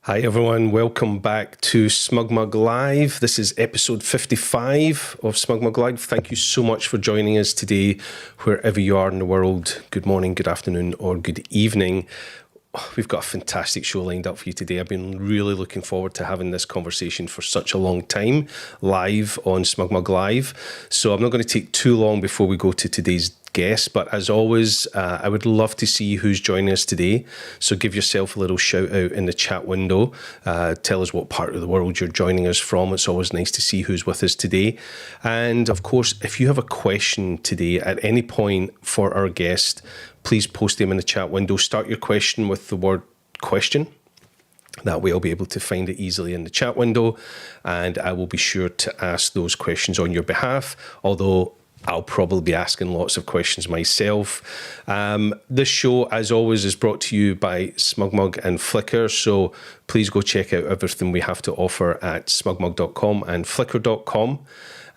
Hi everyone, welcome back to SmugMug Live. This is episode 55 of SmugMug Live. Thank you so much for joining us today, wherever you are in the world. Good morning, good afternoon, or good evening. We've got a fantastic show lined up for you today. I've been really looking forward to having this conversation for such a long time, live on SmugMug Live. So I'm not going to take too long before we go to today's guest, but as always, I would love to see who's joining us today. So give yourself a little shout out in the chat window. Tell us what part of the world you're joining us from. It's always nice to see who's with us today. And of course, if you have a question today at any point for our guest, please post them in the chat window. Start your question with the word question. That way I'll be able to find it easily in the chat window, and I will be sure to ask those questions on your behalf, although I'll probably be asking lots of questions myself. This show, as always, is brought to you by SmugMug and Flickr, so please go check out everything we have to offer at smugmug.com and flickr.com.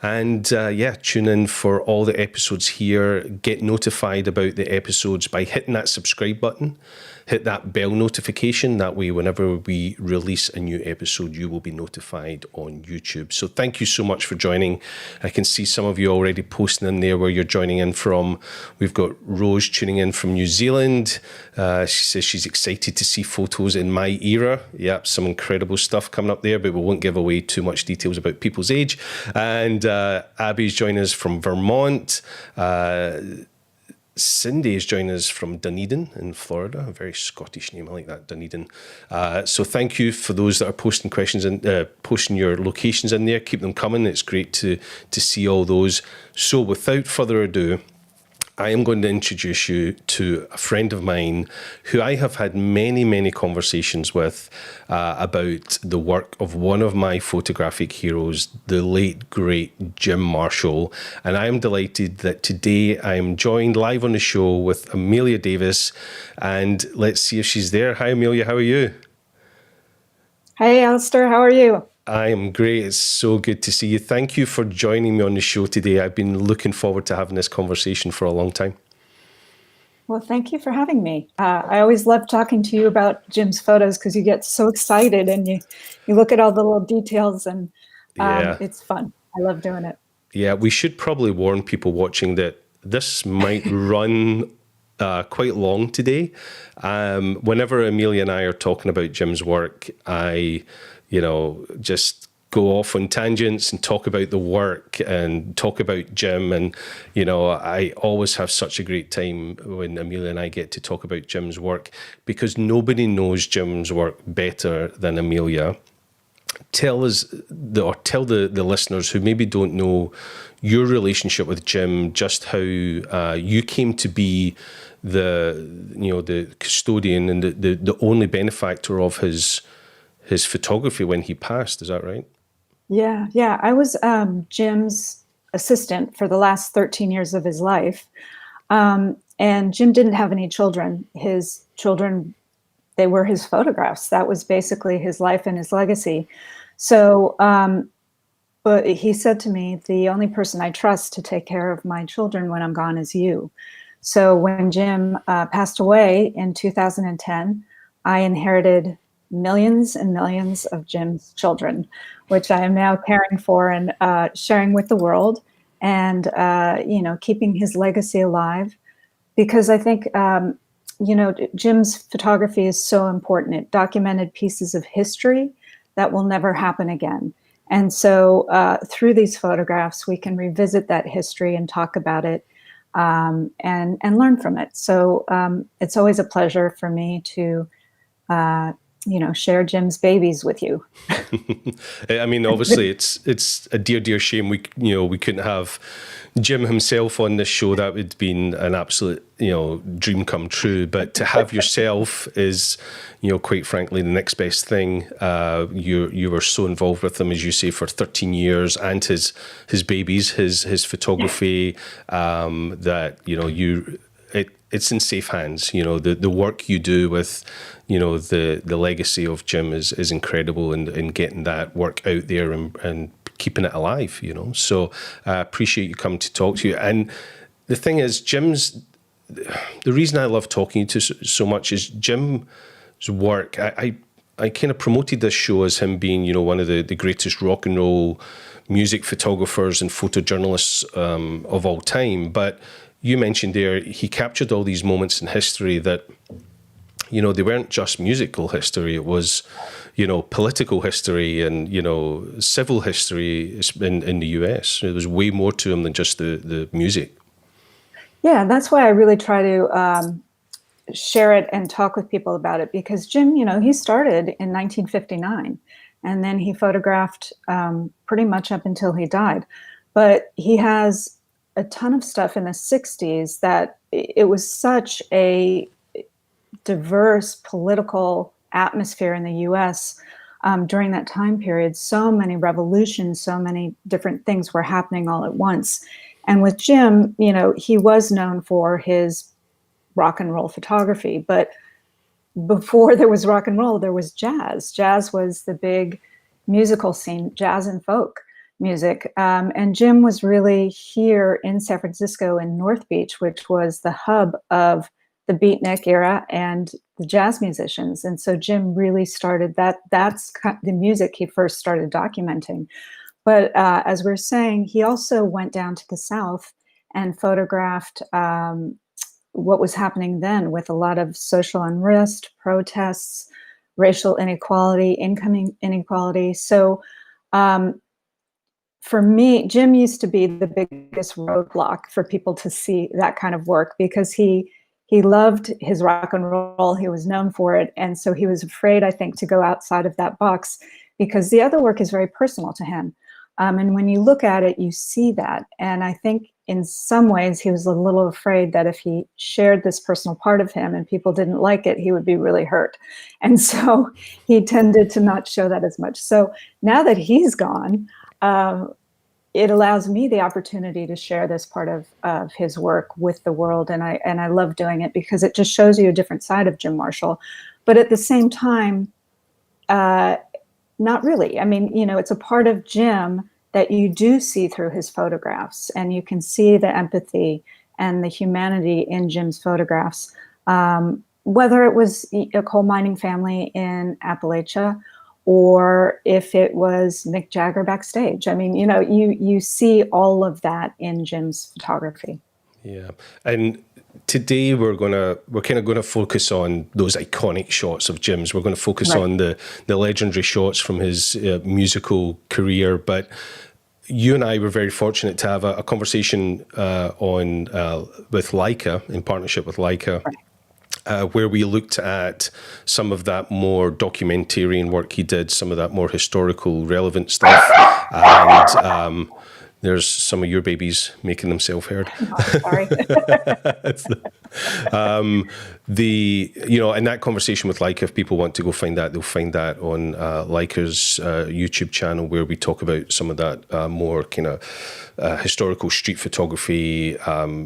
And tune in for all the episodes here. Get notified about the episodes by hitting that subscribe button. Hit that bell notification. That way, whenever we release a new episode, you will be notified on YouTube. So thank you so much for joining. I can see some of you already posting in there where you're joining in from. We've got Rose tuning in from New Zealand. She says she's excited to see photos in my era. Yep, some incredible stuff coming up there, but we won't give away too much details about people's age. And Abby's joining us from Vermont. Cindy is joining us from Dunedin in Florida, a very Scottish name. I like that, Dunedin. So thank you for those that are posting questions and posting your locations in there. Keep them coming. It's great to see all those. So without further ado, I am going to introduce you to a friend of mine who I have had many, many conversations with about the work of one of my photographic heroes, the late, great Jim Marshall. And I am delighted that today I am joined live on the show with Amelia Davis. And let's see if she's there. Hi, Amelia. How are you? Hey, Alastair. How are you? I am great. It's so good to see you. Thank you for joining me on the show today. I've been looking forward to having this conversation for a long time. Well, thank you for having me. I always love talking to you about Jim's photos because you get so excited and you look at all the little details and it's fun. I love doing it. Yeah, we should probably warn people watching that this might run quite long today. Whenever Amelia and I are talking about Jim's work, I just go off on tangents and talk about the work and talk about Jim. And, I always have such a great time when Amelia and I get to talk about Jim's work because nobody knows Jim's work better than Amelia. Tell the listeners who maybe don't know your relationship with Jim, just how you came to be the custodian and the only benefactor of his photography when he passed. Is that right? Yeah. I was Jim's assistant for the last 13 years of his life. And Jim didn't have any children. His children, they were his photographs. That was basically his life and his legacy. So, but he said to me, the only person I trust to take care of my children when I'm gone is you. So when Jim passed away in 2010, I inherited millions and millions of Jim's children, which I am now caring for and sharing with the world and, keeping his legacy alive. Because I think, Jim's photography is so important. It documented pieces of history that will never happen again. And so through these photographs, we can revisit that history and talk about it and learn from it. So it's always a pleasure for me to share Jim's babies with you. I mean, obviously, it's a dear shame we couldn't have Jim himself on this show. That would have been an absolute dream come true. But to have yourself is quite frankly the next best thing. You were so involved with him, as you say, for 13 years, and his babies, his photography. It's in safe hands. The work you do with the legacy of Jim is incredible, and getting that work out there and keeping it alive. So I appreciate you coming to talk to you. And the thing is, the reason I love talking to you so much is Jim's work. I kind of promoted this show as him being, you know, one of the greatest rock and roll music photographers and photojournalists of all time. But you mentioned there, he captured all these moments in history that, you know, they weren't just musical history. It was, you know, political history and, you know, civil history in the US. There was way more to him than just the music. Yeah, that's why I really try to share it and talk with people about it, because Jim, you know, he started in 1959 and then he photographed pretty much up until he died. But he has a ton of stuff in the 60s that it was such a diverse political atmosphere in the US during that time period. So many revolutions, so many different things were happening all at once. And with Jim, you know, he was known for his rock and roll photography, but before there was rock and roll, there was jazz. Jazz was the big musical scene, jazz and folk music. And Jim was really here in San Francisco in North Beach, which was the hub of the beatnik era and the jazz musicians. And so Jim really started that's the music he first started documenting. But as we're saying, he also went down to the South and photographed what was happening then with a lot of social unrest, protests, racial inequality, income inequality. So for me, Jim used to be the biggest roadblock for people to see that kind of work, because he loved his rock and roll. He was known for it. And so he was afraid, I think, to go outside of that box, because the other work is very personal to him. And when you look at it, you see that. And I think in some ways he was a little afraid that if he shared this personal part of him and people didn't like it, he would be really hurt. And so he tended to not show that as much. So now that he's gone, it allows me the opportunity to share this part of his work with the world. And I love doing it because it just shows you a different side of Jim Marshall. But at the same time, not really. I mean, you know, it's a part of Jim that you do see through his photographs, and you can see the empathy and the humanity in Jim's photographs. Whether it was a coal mining family in Appalachia, or if it was Mick Jagger backstage. I mean, you know, you see all of that in Jim's photography. Yeah, and today we're kind of going to focus on those iconic shots of Jim's. We're going to focus on the legendary shots from his musical career. But you and I were very fortunate to have a conversation with Leica, in partnership with Leica, where we looked at some of that more documentarian work he did, some of that more historical relevant stuff, and there's some of your babies making themselves heard. Oh, sorry. You know, in that conversation with Leica, if people want to go find that, they'll find that on Leica's YouTube channel, where we talk about some of that more kind of historical street photography,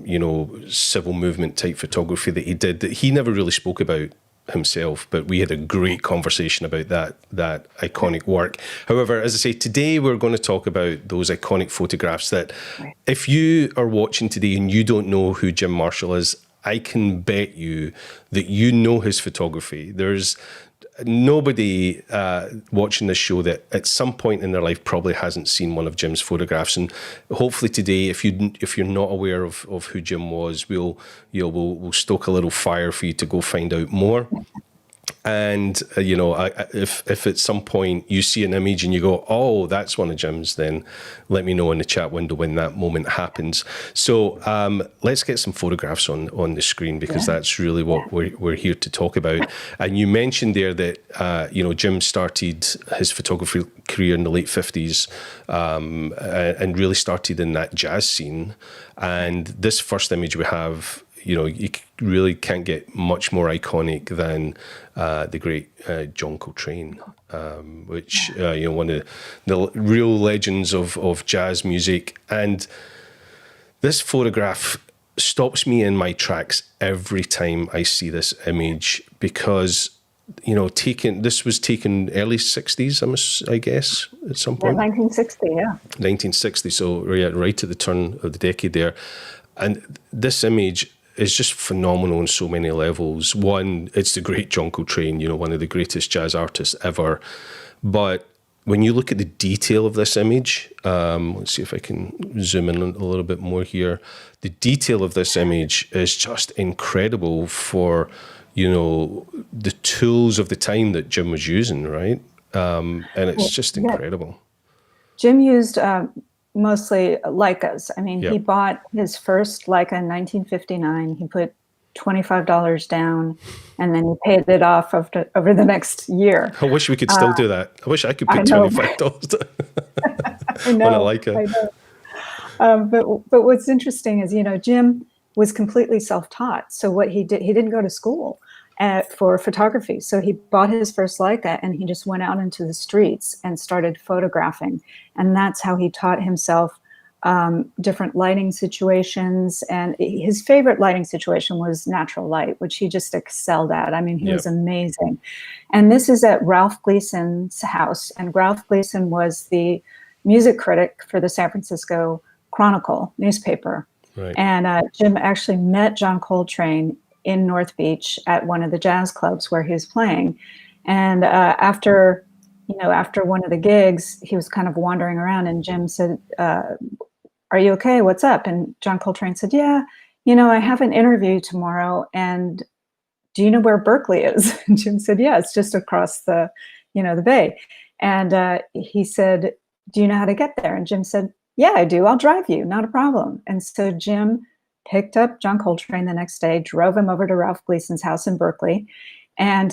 you know, civil movement type photography that he did that he never really spoke about himself, but we had a great conversation about that iconic work. However, as I say, today we're going to talk about those iconic photographs that if you are watching today and you don't know who Jim Marshall is, I can bet you that you know his photography. There's nobody watching this show that at some point in their life probably hasn't seen one of Jim's photographs. And hopefully today, if you're not aware of who Jim was, we'll stoke a little fire for you to go find out more. And you know, if at some point you see an image and you go, oh, that's one of Jim's, then let me know in the chat window when that moment happens. So let's get some photographs on the screen, because that's really what we're here to talk about. And you mentioned there that you know, Jim started his photography career in the late 50s and really started in that jazz scene. And this first image we have, you know, you really can't get much more iconic than the great John Coltrane, which, you know, one of the real legends of jazz music. And this photograph stops me in my tracks every time I see this image, because, you know, this was taken early 60s, I guess, at some point. 1960, yeah. 1960, so right at the turn of the decade there. And this image, is just phenomenal on so many levels. One, it's the great John Coltrane, you know, one of the greatest jazz artists ever. But when you look at the detail of this image, let's see if I can zoom in a little bit more here. The detail of this image is just incredible for, you know, the tools of the time that Jim was using, right? And it's just incredible. Jim used mostly Leicas. I mean, Yep. he bought his first Leica in 1959. He put $25 down, and then he paid it off over the next year. I wish we could still do that. I wish I could put $25 I know, on a Leica. I know. But what's interesting is, you know, Jim was completely self-taught. So what he did, he didn't go to school for photography. So he bought his first Leica and he just went out into the streets and started photographing. And that's how he taught himself different lighting situations. And his favorite lighting situation was natural light, which he just excelled at. I mean, he was amazing. And this is at Ralph Gleason's house. And Ralph Gleason was the music critic for the San Francisco Chronicle newspaper. Right. And Jim actually met John Coltrane in North Beach at one of the jazz clubs where he was playing. And after one of the gigs, he was kind of wandering around, and Jim said, "Are you okay? What's up?" And John Coltrane said, "Yeah, you know, I have an interview tomorrow, and do you know where Berkeley is?" And Jim said, "Yeah, it's just across the bay." And he said, "Do you know how to get there?" And Jim said, "Yeah, I do. I'll drive you. Not a problem." And so Jim picked up John Coltrane the next day, drove him over to Ralph Gleason's house in Berkeley. And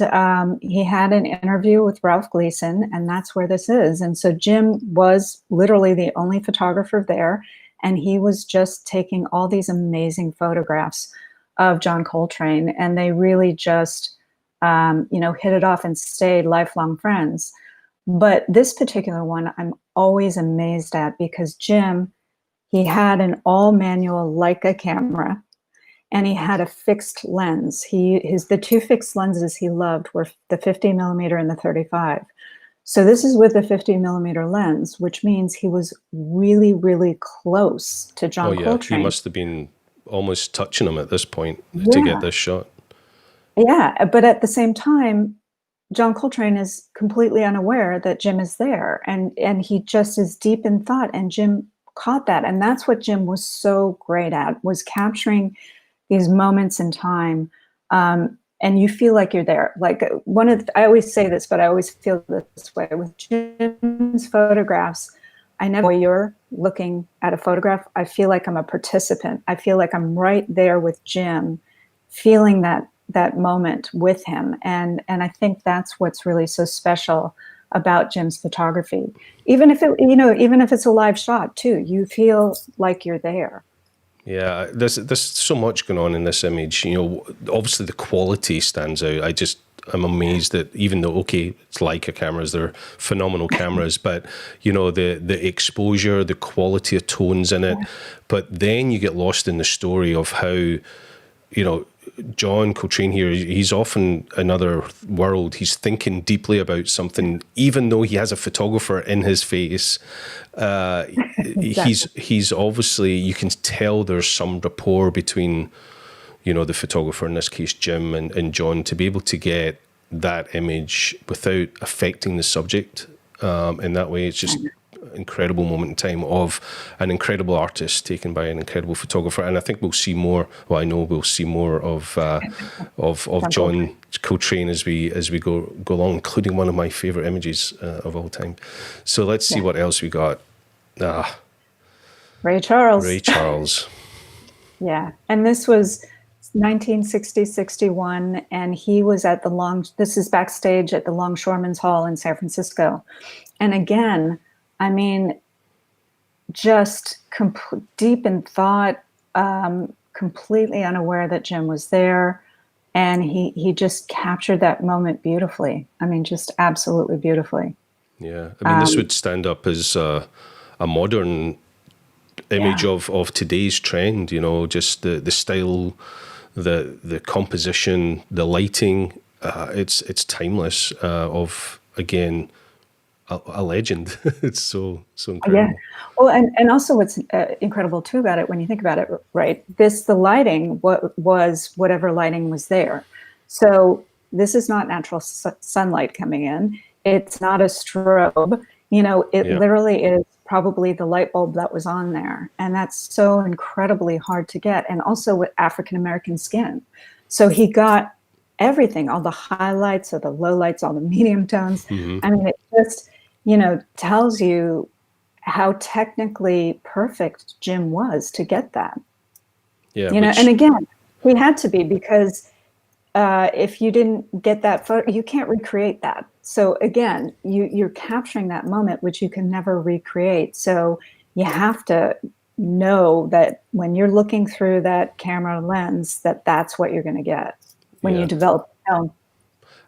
he had an interview with Ralph Gleason, and that's where this is. And so Jim was literally the only photographer there. And he was just taking all these amazing photographs of John Coltrane. And they really just, hit it off and stayed lifelong friends. But this particular one, I'm always amazed at, because Jim, he had an all-manual Leica camera, and he had a fixed lens. The two fixed lenses he loved were the 50 millimeter and the 35. So this is with the 50 millimeter lens, which means he was really, really close to John Coltrane. He must have been almost touching him at this point to get this shot. Yeah, but at the same time, John Coltrane is completely unaware that Jim is there, and he just is deep in thought, and Jim caught that. And that's what Jim was so great at, was capturing these moments in time. And you feel like you're there. Like I always say this, but I always feel this way with Jim's photographs. I never, when you're looking at a photograph, I feel like I'm a participant. I feel like I'm right there with Jim, feeling that moment with him. And I think that's what's really so special about Jim's photography. Even if it's a live shot too, you feel like you're there. Yeah, there's so much going on in this image. You know, obviously the quality stands out. I'm amazed that, even though, okay, it's Leica cameras, they're phenomenal cameras, but you know, the exposure, the quality of tones in it. But then you get lost in the story of how, you know, John Coltrane here, he's off in another world. He's thinking deeply about something, even though he has a photographer in his face. Exactly. He's obviously, you can tell there's some rapport between, you know, the photographer, in this case Jim, and John, to be able to get that image without affecting the subject in that way. It's just incredible moment in time of an incredible artist taken by an incredible photographer. And I think we'll see more. Well, I know we'll see more of John Coltrane as we go along, including one of my favorite images of all time. So let's see what else we got. Ray Charles. Ray Charles. Yeah, and this was 1960-61, and he was at this is backstage at the Longshoremen's Hall in San Francisco. And again, I mean, just deep in thought, completely unaware that Jim was there. And he just captured that moment beautifully. I mean, just absolutely beautifully. Yeah. I mean, this would stand up as a modern image of today's trend, you know, just the style, the composition, the lighting. It's timeless, of, again, a legend. It's so Yeah. incredible. Well, and also what's incredible too about it, when you think about it, right? The lighting, what was whatever lighting was there. So this is not natural sunlight coming in. It's not a strobe. It Yeah, literally is probably the light bulb that was on there, and that's so incredibly hard to get. And also with African American skin, so he got everything, all the highlights, or the lowlights, all the medium tones. hmm, I mean, it just tells you how technically perfect Jim was to get that. yeah. And Which, again, he had to be, because if you didn't get that photo, you can't recreate that. So again, you're capturing that moment, which you can never recreate. So you have to know that when you're looking through that camera lens, that's what you're going to get when you yeah. develop film.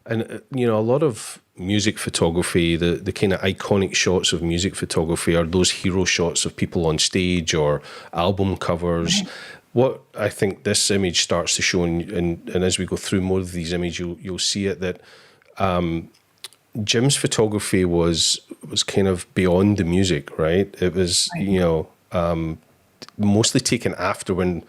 And a lot of music photography, the kind of iconic shots of music photography are those hero shots of people on stage or album covers. What I think this image starts to show, and as we go through more of these images, you'll see it, that Jim's photography was kind of beyond the music, right? It was, mostly taken after, when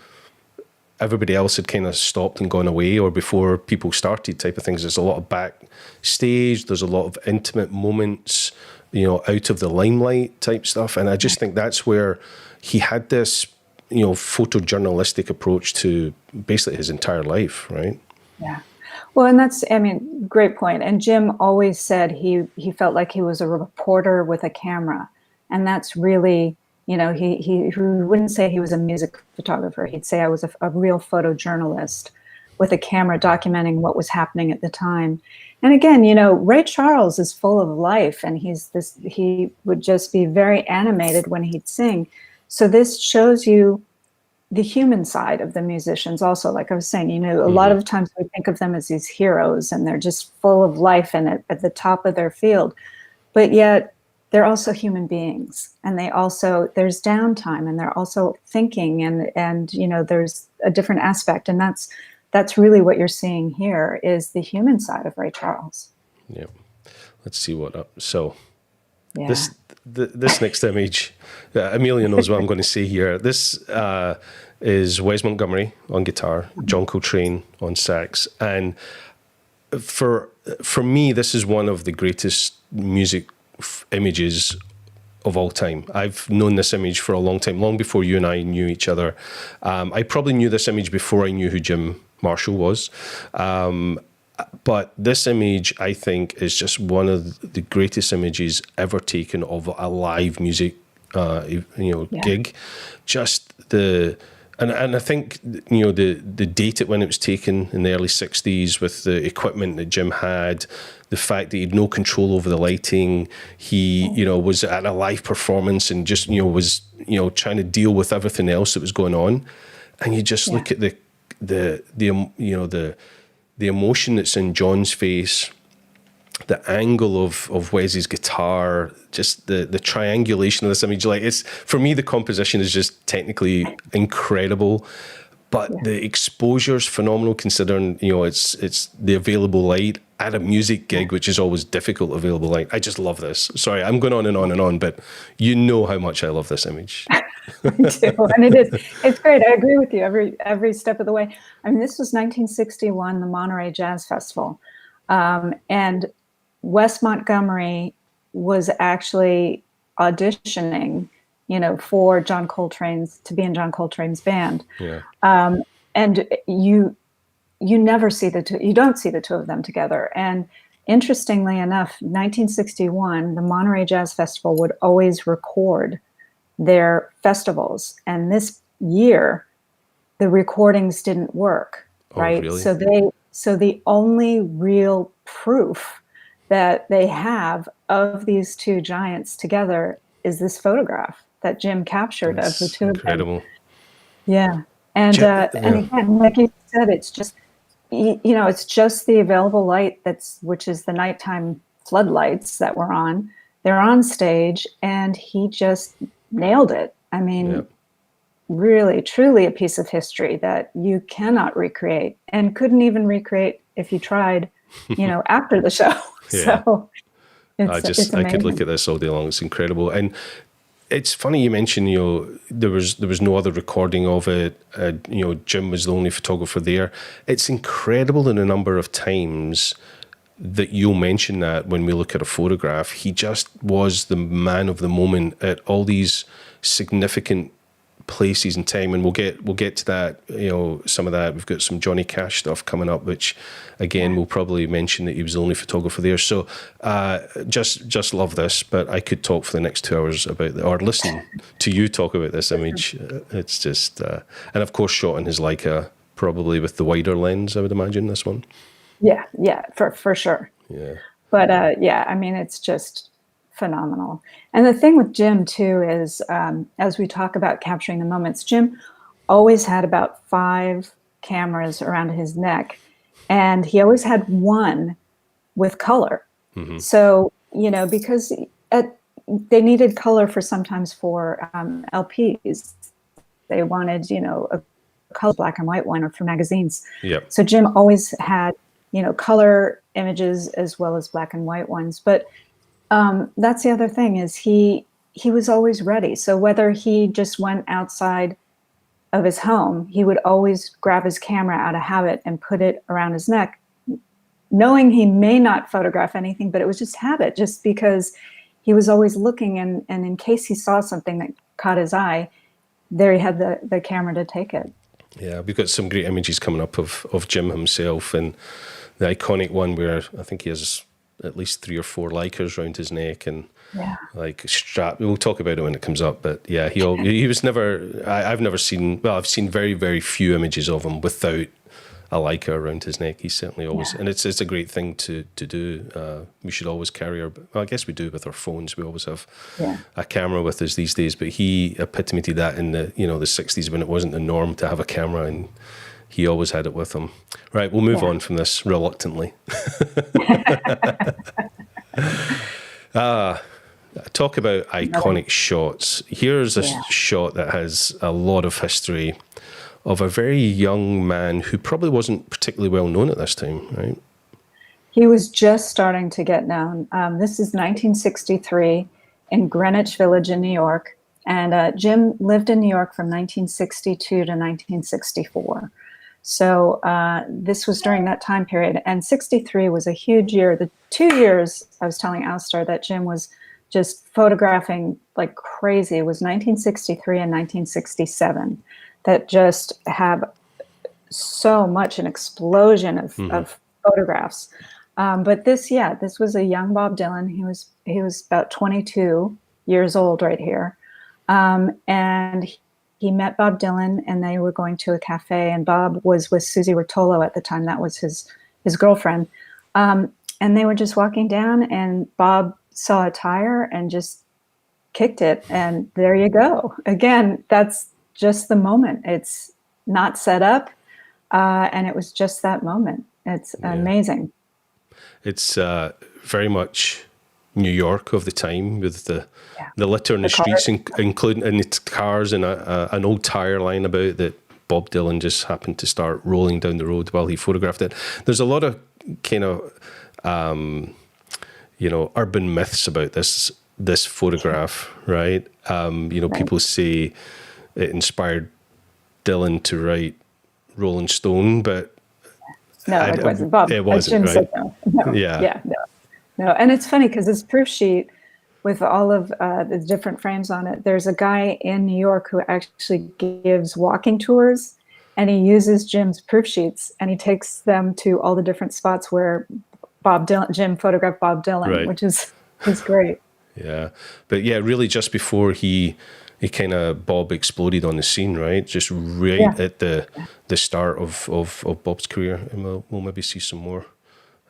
everybody else had kind of stopped and gone away, or before people started, type of things. There's a lot of backstage, there's a lot of intimate moments, out of the limelight type stuff. And I just think that's where he had this, photojournalistic approach to basically his entire life, right? Yeah. Well, and that's, I mean, great point. And Jim always said he felt like he was a reporter with a camera. And that's really, he wouldn't say he was a music photographer. He'd say I was a real photojournalist with a camera documenting what was happening at the time. And again, Ray Charles is full of life, and he would just be very animated when he'd sing. So this shows you the human side of the musicians also. Like I was saying, a lot of times we think of them as these heroes, and they're just full of life and at the top of their field. But yet they're also human beings, and there's downtime, and they're also thinking, and there's a different aspect. And that's really what you're seeing here, is the human side of Ray Charles. Yeah. Let's see what up. So Yeah. this next image, Amelia knows what I'm going to say here. This is Wes Montgomery on guitar, John Coltrane on sax, and for me, this is one of the greatest music images of all time. I've known this image for a long time, long before you and I knew each other. I probably knew this image before I knew who Jim Marshall was. But this image, I think, is just one of the greatest images ever taken of a live music, gig. Just and I think, the date at when it was taken in the early 60s, with the equipment that Jim had, the fact that he had no control over the lighting, he, was at a live performance and just, was, trying to deal with everything else that was going on. And you just look at the emotion that's in John's face, the angle of Wes's guitar, just the triangulation of this image. Like, it's, for me, the composition is just technically incredible, but the exposure's phenomenal, considering, it's the available light at a music gig, which is always difficult, available light. I just love this. Sorry, I'm going on and on and on, but you know how much I love this image. Me too. And it's great. I agree with you every step of the way. I mean, this was 1961, the Monterey Jazz Festival. And Wes Montgomery was actually auditioning, for to be in John Coltrane's band. Yeah. And you never see you don't see the two of them together. And interestingly enough, 1961, the Monterey Jazz Festival would always record their festivals. And this year, the recordings didn't work, right? Oh, really? So the only real proof that they have of these two giants together is this photograph that Jim captured of the two incredible. of them. Yeah. And again, like you said, it's just, it's just the available light which is the nighttime floodlights that were on. They're on stage, and he just nailed it. I mean, really, truly a piece of history that you cannot recreate, and couldn't even recreate if you tried, after the show. Yeah. So, It's I could look amazing. at this all day long. It's incredible. And it's funny you mentioned, there was no other recording of it. Jim was the only photographer there. It's incredible in a number of times that you'll mention that when we look at a photograph, he just was the man of the moment at all these significant places in time, and we'll get to that. Some of that. We've got some Johnny Cash stuff coming up, which again we'll probably mention that he was the only photographer there. So just love this, but I could talk for the next 2 hours about or listen to you talk about this image. It's just and of course shot in his Leica, probably with the wider lens, I would imagine, this one. Yeah, for sure. Yeah. But yeah, I mean, it's just phenomenal. And the thing with Jim too is, as we talk about capturing the moments, Jim always had about 5 cameras around his neck, and he always had one with color. Mm-hmm. So, because they needed color sometimes for LPs, they wanted, a color black and white one, or for magazines. Yep. So Jim always had, color images as well as black and white ones. But that's the other thing, is he was always ready. So whether he just went outside of his home, he would always grab his camera out of habit and put it around his neck, knowing he may not photograph anything, but it was just habit, just because he was always looking, and in case he saw something that caught his eye, there he had the camera to take it. Yeah, we've got some great images coming up of Jim himself, and the iconic one where I think he has at least 3 or 4 Leicas around his neck, and like strap. We'll talk about it when it comes up, but yeah, he was never. I've never seen. Well, I've seen very, very few images of him without a Leica around his neck. He's certainly always, and it's a great thing to do. We should always carry our. Well, I guess we do with our phones. We always have a camera with us these days. But he epitomated that in the the 60s, when it wasn't the norm to have a camera, and he always had it with him. Right, we'll move on from this reluctantly. Talk about iconic shots. Here's a shot that has a lot of history, of a very young man who probably wasn't particularly well known at this time, right? He was just starting to get known. This is 1963 in Greenwich Village in New York. And Jim lived in New York from 1962 to 1964. So this was during that time period. And 63 was a huge year. The 2 years, I was telling Alastair, that Jim was just photographing like crazy, it was 1963 and 1967, that just have so much an explosion of photographs. But this was a young Bob Dylan. He was about 22 years old right here. And he met Bob Dylan, and they were going to a cafe, and Bob was with Susie Rotolo at the time. That was his girlfriend. And they were just walking down, and Bob saw a tire and just kicked it. And there you go. Again, that's just the moment. It's not set up. And it was just that moment. It's amazing. It's very much New York of the time, with the litter in the streets, including in the cars, and an old tire lying about that Bob Dylan just happened to start rolling down the road while he photographed it. There's a lot of kind of urban myths about this photograph, right? People say it inspired Dylan to write Rolling Stone, but no, it wasn't. Bob, it wasn't, Jim right? said no. No. And it's funny because this proof sheet with all of the different frames on it, there's a guy in New York who actually gives walking tours, and he uses Jim's proof sheets, and he takes them to all the different spots where Jim photographed Bob Dylan, right, which is great. Yeah. But yeah, really just before he kind of, Bob exploded on the scene, right? Just right at the start of Bob's career. And we'll maybe see some more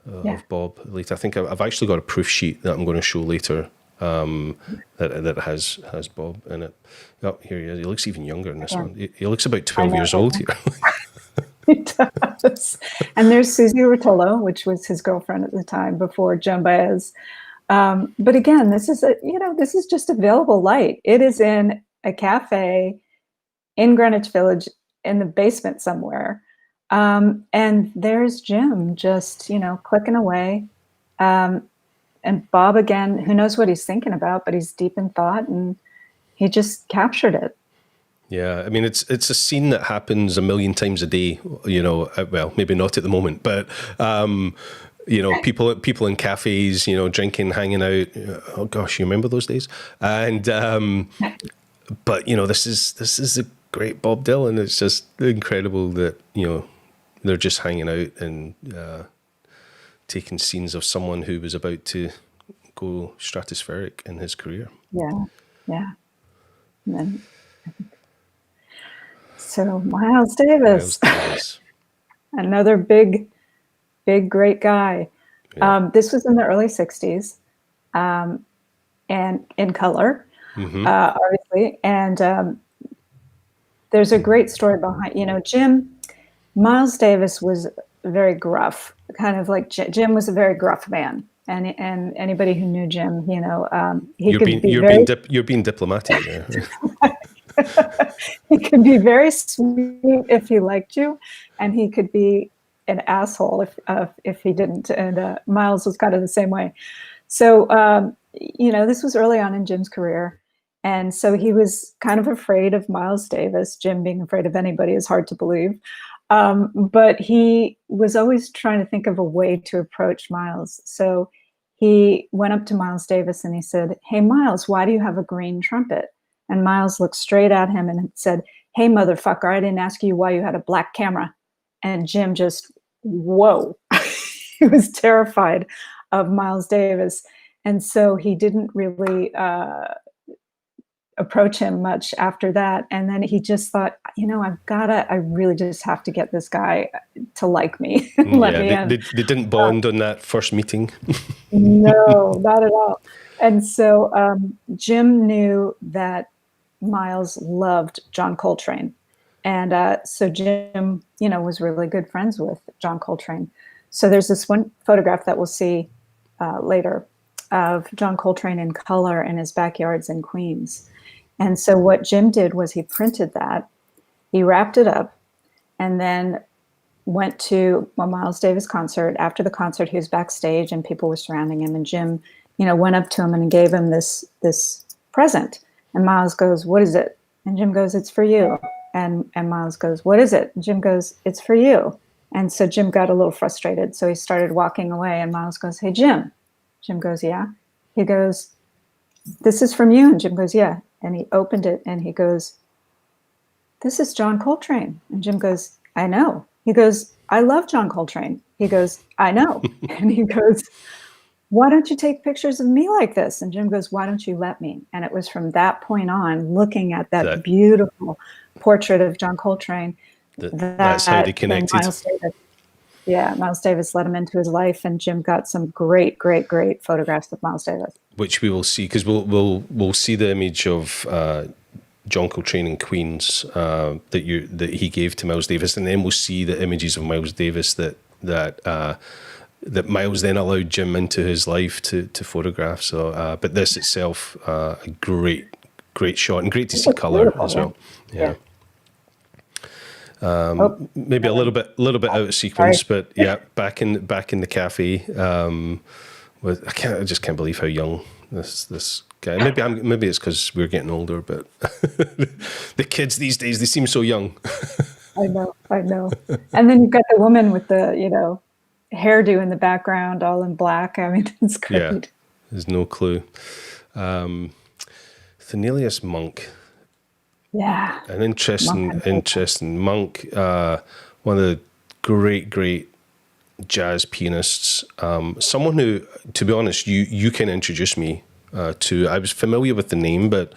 of Bob later. I think I've actually got a proof sheet that I'm going to show later that has Bob in it. Oh, here he is. He looks even younger in this one. He looks about 12 years old here. He does. And there's Susie Rotolo, which was his girlfriend at the time before Joan Baez. But again, this is just available light. It is in a cafe in Greenwich Village in the basement somewhere. And there's Jim just, clicking away. and Bob, again, who knows what he's thinking about, but he's deep in thought, and he just captured it. Yeah, I mean, it's a scene that happens a million times a day, you know, well, maybe not at the moment, but, you know, people in cafes, you know, drinking, hanging out. Oh gosh, you remember those days? And, but, you know, this is a great Bob Dylan. It's just incredible that, you know, they're just hanging out and taking scenes of someone who was about to go stratospheric in his career. Yeah, yeah. And then, so Miles Davis, another big, great guy. Yeah. This was in the early 60s, and in color, obviously. And there's a great story behind, you know, Miles Davis was very gruff, kind of like Jim was a very gruff man. And anybody who knew Jim, you know, you're being diplomatic there. He could be very sweet if he liked you, and he could be an asshole if he didn't. And Miles was kind of the same way. So, you know, this was early on in Jim's career. And so he was kind of afraid of Miles Davis. Jim being afraid of anybody is hard to believe. But he was always trying to think of a way to approach Miles. So he went up to Miles Davis and he said, "Hey, Miles, why do you have a green trumpet?" And Miles looked straight at him and said, "Hey, motherfucker, I didn't ask you why you had a black camera." And Jim just, whoa. He was terrified of Miles Davis. And so he didn't really approach him much after that. And then he just thought, you know, I really just have to get this guy to like me. They didn't bond on that first meeting. No, not at all. And so Jim knew that Miles loved John Coltrane. And so Jim, you know, was really good friends with John Coltrane. So there's this one photograph that we'll see later of John Coltrane in color in his backyards in Queens. And so what Jim did was he printed that, he wrapped it up, and then went to a Miles Davis concert. After the concert, he was backstage and people were surrounding him. And Jim, you know, went up to him and gave him this present. And Miles goes, "What is it?" And Jim goes, "It's for you." And Miles goes, "What is it?" And Jim goes, "It's for you." And so Jim got a little frustrated. So he started walking away and Miles goes, "Hey, Jim." Jim goes, "Yeah." He goes, "This is from you." And Jim goes, "Yeah." And he opened it and he goes, "This is John Coltrane." And Jim goes, "I know." He goes, "I love John Coltrane." He goes, "I know." And he goes, "Why don't you take pictures of me like this?" And Jim goes, "Why don't you let me?" And it was from that point on, looking at that beautiful portrait of John Coltrane, that's how they connected. Miles Davis let him into his life, and Jim got some great photographs of Miles Davis, which we will see, because we'll see the image of John Coltrane in Queens that he gave to Miles Davis, and then we'll see the images of Miles Davis that Miles then allowed Jim into his life to photograph. So, but this itself, a great shot, and great to see color as well. Yeah. Maybe a little bit out of sequence, but yeah, back in the cafe. I just can't believe how young this guy. Maybe it's because we're getting older, but the kids these days, they seem so young. I know. And then you've got the woman with the, you know, hairdo in the background, all in black. I mean, it's great. Yeah, there's no clue. Thelonious Monk. Yeah. An interesting Monk, one of the great jazz pianists. Someone who, to be honest, you can introduce me to. I was familiar with the name, but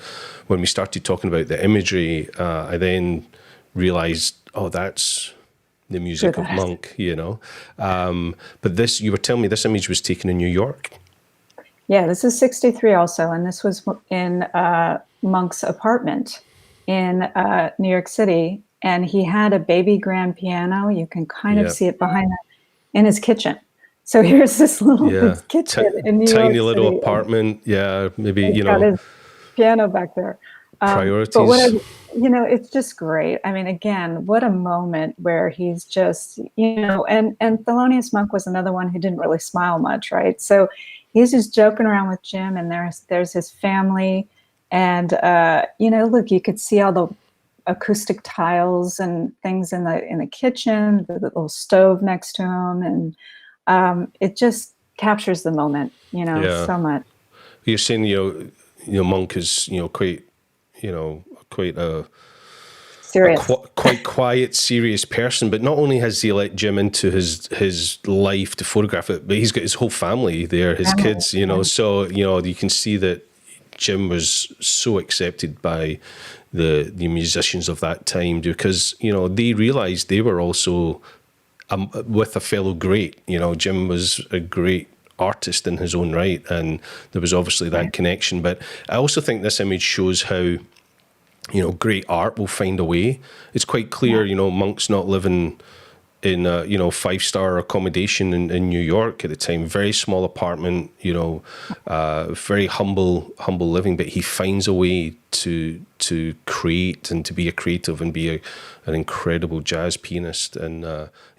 when we started talking about the imagery, I then realized, oh, that's the music of Monk, you know. But this, you were telling me this image was taken in New York. Yeah, this is 63 also, and this was in Monk's apartment in New York City, and he had a baby grand piano. You can kind of see it behind that in his kitchen. So here's this little kitchen in New York tiny little City. apartment. Yeah, maybe, He's got his piano back there. Priorities. But it's just great. I mean, again, what a moment where he's just, and Thelonious Monk was another one who didn't really smile much, right? So he's just joking around with Jim, and there's his family, and look, you could see all the acoustic tiles and things in the kitchen, the little stove next to him, and it just captures the moment, so much. You're saying, Monk is, quite a Serious. quite quiet, serious person. But not only has he let Jim into his life to photograph it, but he's got his whole family there, his kids, So, you can see that Jim was so accepted by the musicians of that time because, they realized they were also with a fellow great. Jim was a great artist in his own right, and there was obviously that connection. But I also think this image shows how, great art will find a way. It's quite clear, Monk's not living in a, 5-star accommodation in New York at the time, very small apartment, very humble living, but he finds a way to create and to be a creative and be an incredible jazz pianist. And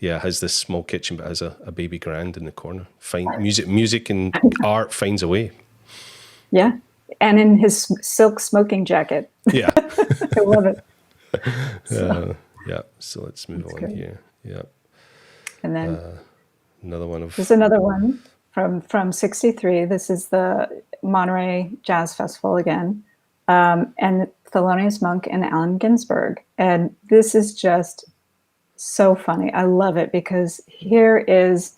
has this small kitchen, but has a baby grand in the corner. Music and art finds a way. Yeah. And in his silk smoking jacket. Yeah. I love it. So let's move on here. Yeah. And then another one there's another one from 63. This is the Monterey Jazz Festival again. And Thelonious Monk and Allen Ginsberg. And this is just so funny. I love it because here is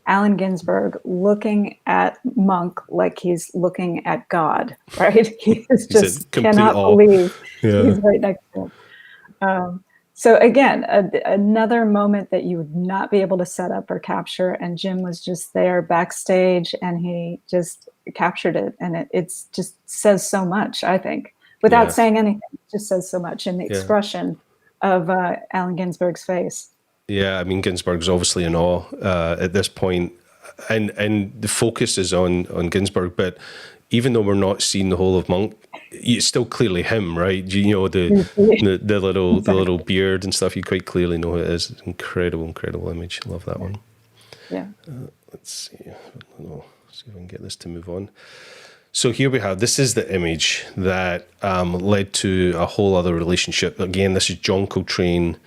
Allen Ginsberg looking at Monk like he's looking at God, right? He just cannot believe he's right next to him. So again, another moment that you would not be able to set up or capture, and Jim was just there backstage, and he just captured it, and it's just says so much, I think, without saying anything. It just says so much in the expression of Allen Ginsberg's face. Yeah, I mean, Ginsberg's obviously in awe at this point, and the focus is on Ginsberg. But even though we're not seeing the whole of Monk, it's still clearly him, right? The little beard and stuff. You quite clearly know who it is. Incredible image. Love that one. Yeah. Let's see. See if I can get this to move on. So here we have, this is the image that led to a whole other relationship. Again, this is John Coltrane,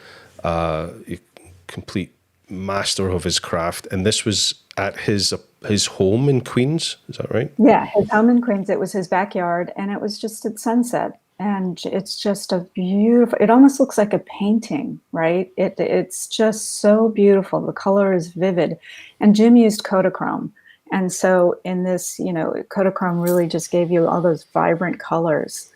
complete master of his craft, and this was at his home in Queens. Is that right? Yeah, his home in Queens. It was his backyard, and it was just at sunset, and it's just a beautiful. It almost looks like a painting, right? It's just so beautiful. The color is vivid, and Jim used Kodachrome, and so in this, Kodachrome really just gave you all those vibrant colors.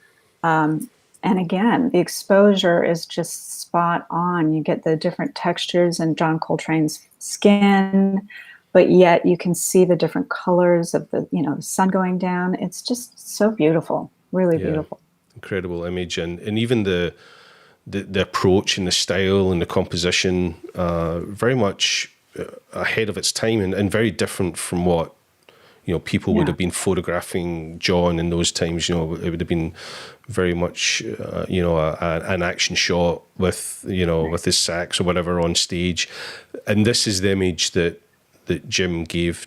And again, the exposure is just spot on. You get the different textures in John Coltrane's skin, but yet you can see the different colors of the sun going down. It's just so beautiful, really beautiful. Incredible image, and even the approach and the style and the composition, very much ahead of its time and very different from what people would have been photographing John in those times. It would have been very much, an action shot with, with his sax or whatever on stage. And this is the image that Jim gave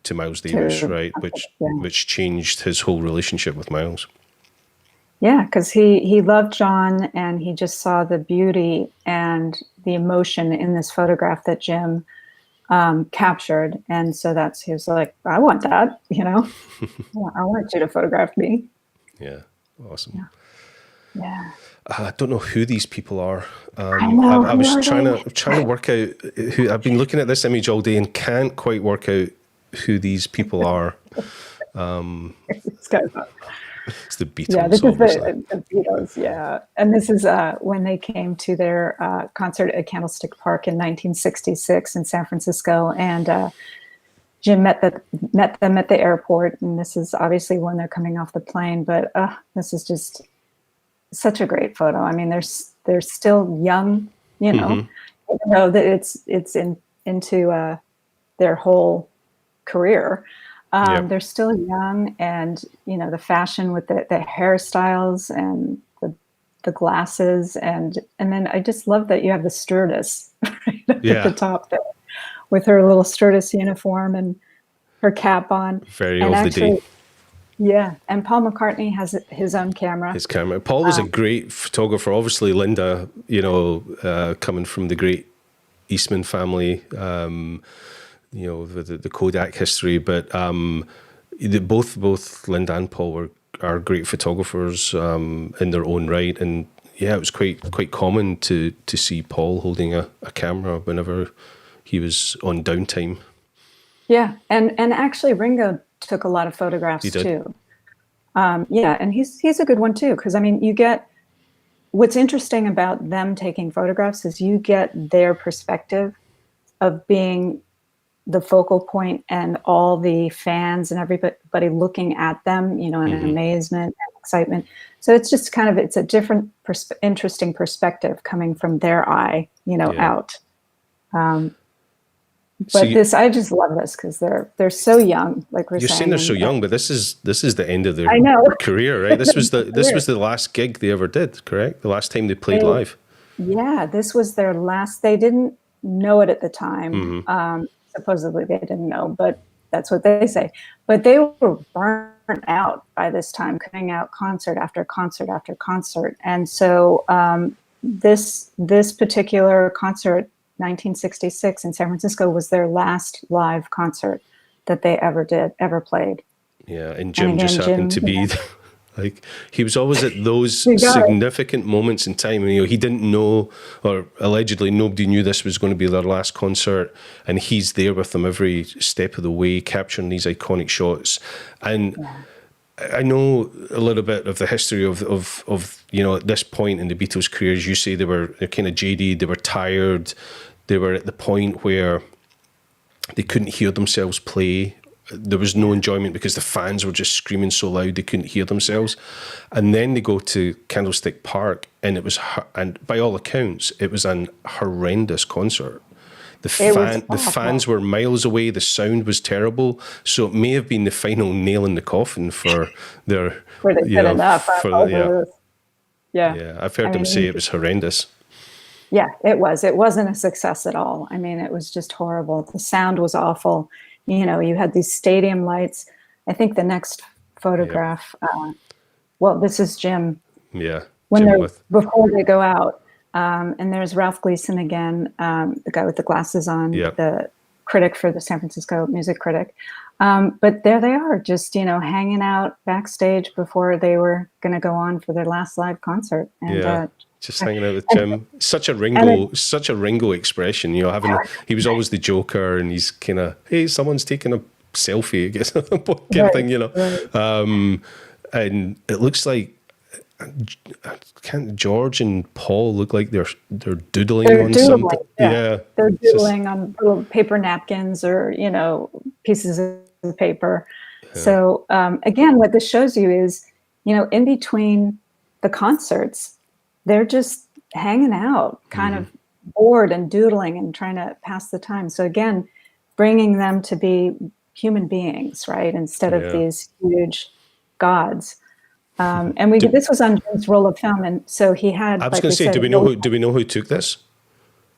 to Miles Davis, right? Which changed his whole relationship with Miles. Yeah, because he loved John, and he just saw the beauty and the emotion in this photograph that Jim captured, and so he was like, I want that, I want you to photograph me. Yeah, awesome. Yeah. I don't know who these people are. I know. I was trying to work out who. I've been looking at this image all day and can't quite work out who these people are. It's the Beatles. Yeah, this is the Beatles. Yeah, and this is when they came to their concert at Candlestick Park in 1966 in San Francisco, and Jim met them at the airport. And this is obviously when they're coming off the plane. But this is just such a great photo. I mean, they're still young, even though that it's into their whole career. Yep. They're still young, and the fashion with the hairstyles and the glasses, and then I just love that you have the stewardess right up at the Yeah. top there with her little stewardess uniform and her cap on. Very And of the day. actually, yeah, and Paul McCartney has his own camera. His camera. Paul was a great photographer. Obviously, Linda, coming from the great Eastman family, the Kodak history, but both Linda and Paul are great photographers in their own right, and yeah, it was quite common to see Paul holding a camera whenever he was on downtime. Yeah, and actually Ringo took a lot of photographs He did. too. Yeah, and he's a good one too, because I mean, you get what's interesting about them taking photographs is you get their perspective of being the focal point and all the fans and everybody looking at them, in amazement and excitement. So it's just it's a different, interesting perspective coming from their eye, out. But I just love this because they're so young. Like we're You're saying, saying they're so young, but this is the end of their I know. career, right? This was the last gig they ever did, correct? The last time they played live. Yeah, this was their last. They didn't know it at the time. Supposedly they didn't know, but that's what they say. But they were burnt out by this time, cutting out concert after concert after concert. And so this particular concert, 1966 in San Francisco, was their last live concert that they ever played. Yeah, and Jim just happened to be like, he was always at those significant moments in time. And, he didn't know, or allegedly nobody knew this was going to be their last concert, and he's there with them every step of the way, capturing these iconic shots. And I know a little bit of the history of at this point in the Beatles' careers. You say they're kind of jaded, they were tired, they were at the point where they couldn't hear themselves play. There was no enjoyment because the fans were just screaming so loud they couldn't hear themselves. And then they go to Candlestick Park, and and by all accounts, it was an horrendous concert. The fans were miles away. The sound was terrible. So it may have been the final nail in the coffin for their. Where they put enough. Yeah, I've heard them say it was horrendous. Yeah, it was. It wasn't a success at all. I mean, it was just horrible. The sound was awful. You had these stadium lights. I think the next photograph, this is Jim. Yeah. Before they go out. And there's Ralph Gleason again, the guy with the glasses on, the critic for the San Francisco music critic. But there they are, just, hanging out backstage before they were going to go on for their last live concert. And, just hanging out with Jim. Such a Ringo expression, he was always the joker, and he's kind of, hey, someone's taking a selfie, I guess, kind of thing, Right. And it looks like George and Paul look like they're doodling something. Yeah. They're doodling on little paper napkins or, pieces of paper. Yeah. So again, what this shows you is, in between the concerts, they're just hanging out, kind of bored and doodling and trying to pass the time. So again, bringing them to be human beings, right? Instead of these huge gods. And this was on Jim's roll of film, and so he had. I was going to say, do we know who took this?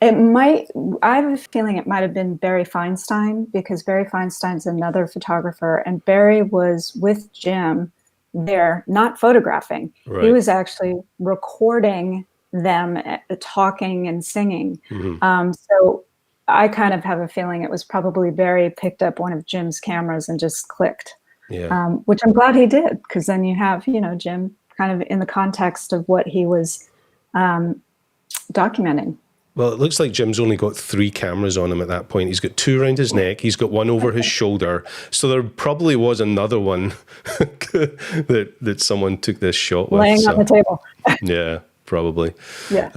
It might. I have a feeling it might have been Barry Feinstein, because Barry Feinstein's another photographer, and Barry was with Jim there, not photographing. Right. He was actually recording them talking and singing. So I kind of have a feeling it was probably Barry picked up one of Jim's cameras and just clicked. Yeah. Which I'm glad he did, because then you have, Jim kind of in the context of what he was documenting. Well, it looks like Jim's only got 3 cameras on him at that point. He's got 2 around his neck. He's got 1 over his shoulder. So there probably was another one that someone took this shot with. Laying on the table. Yeah, probably. Yeah.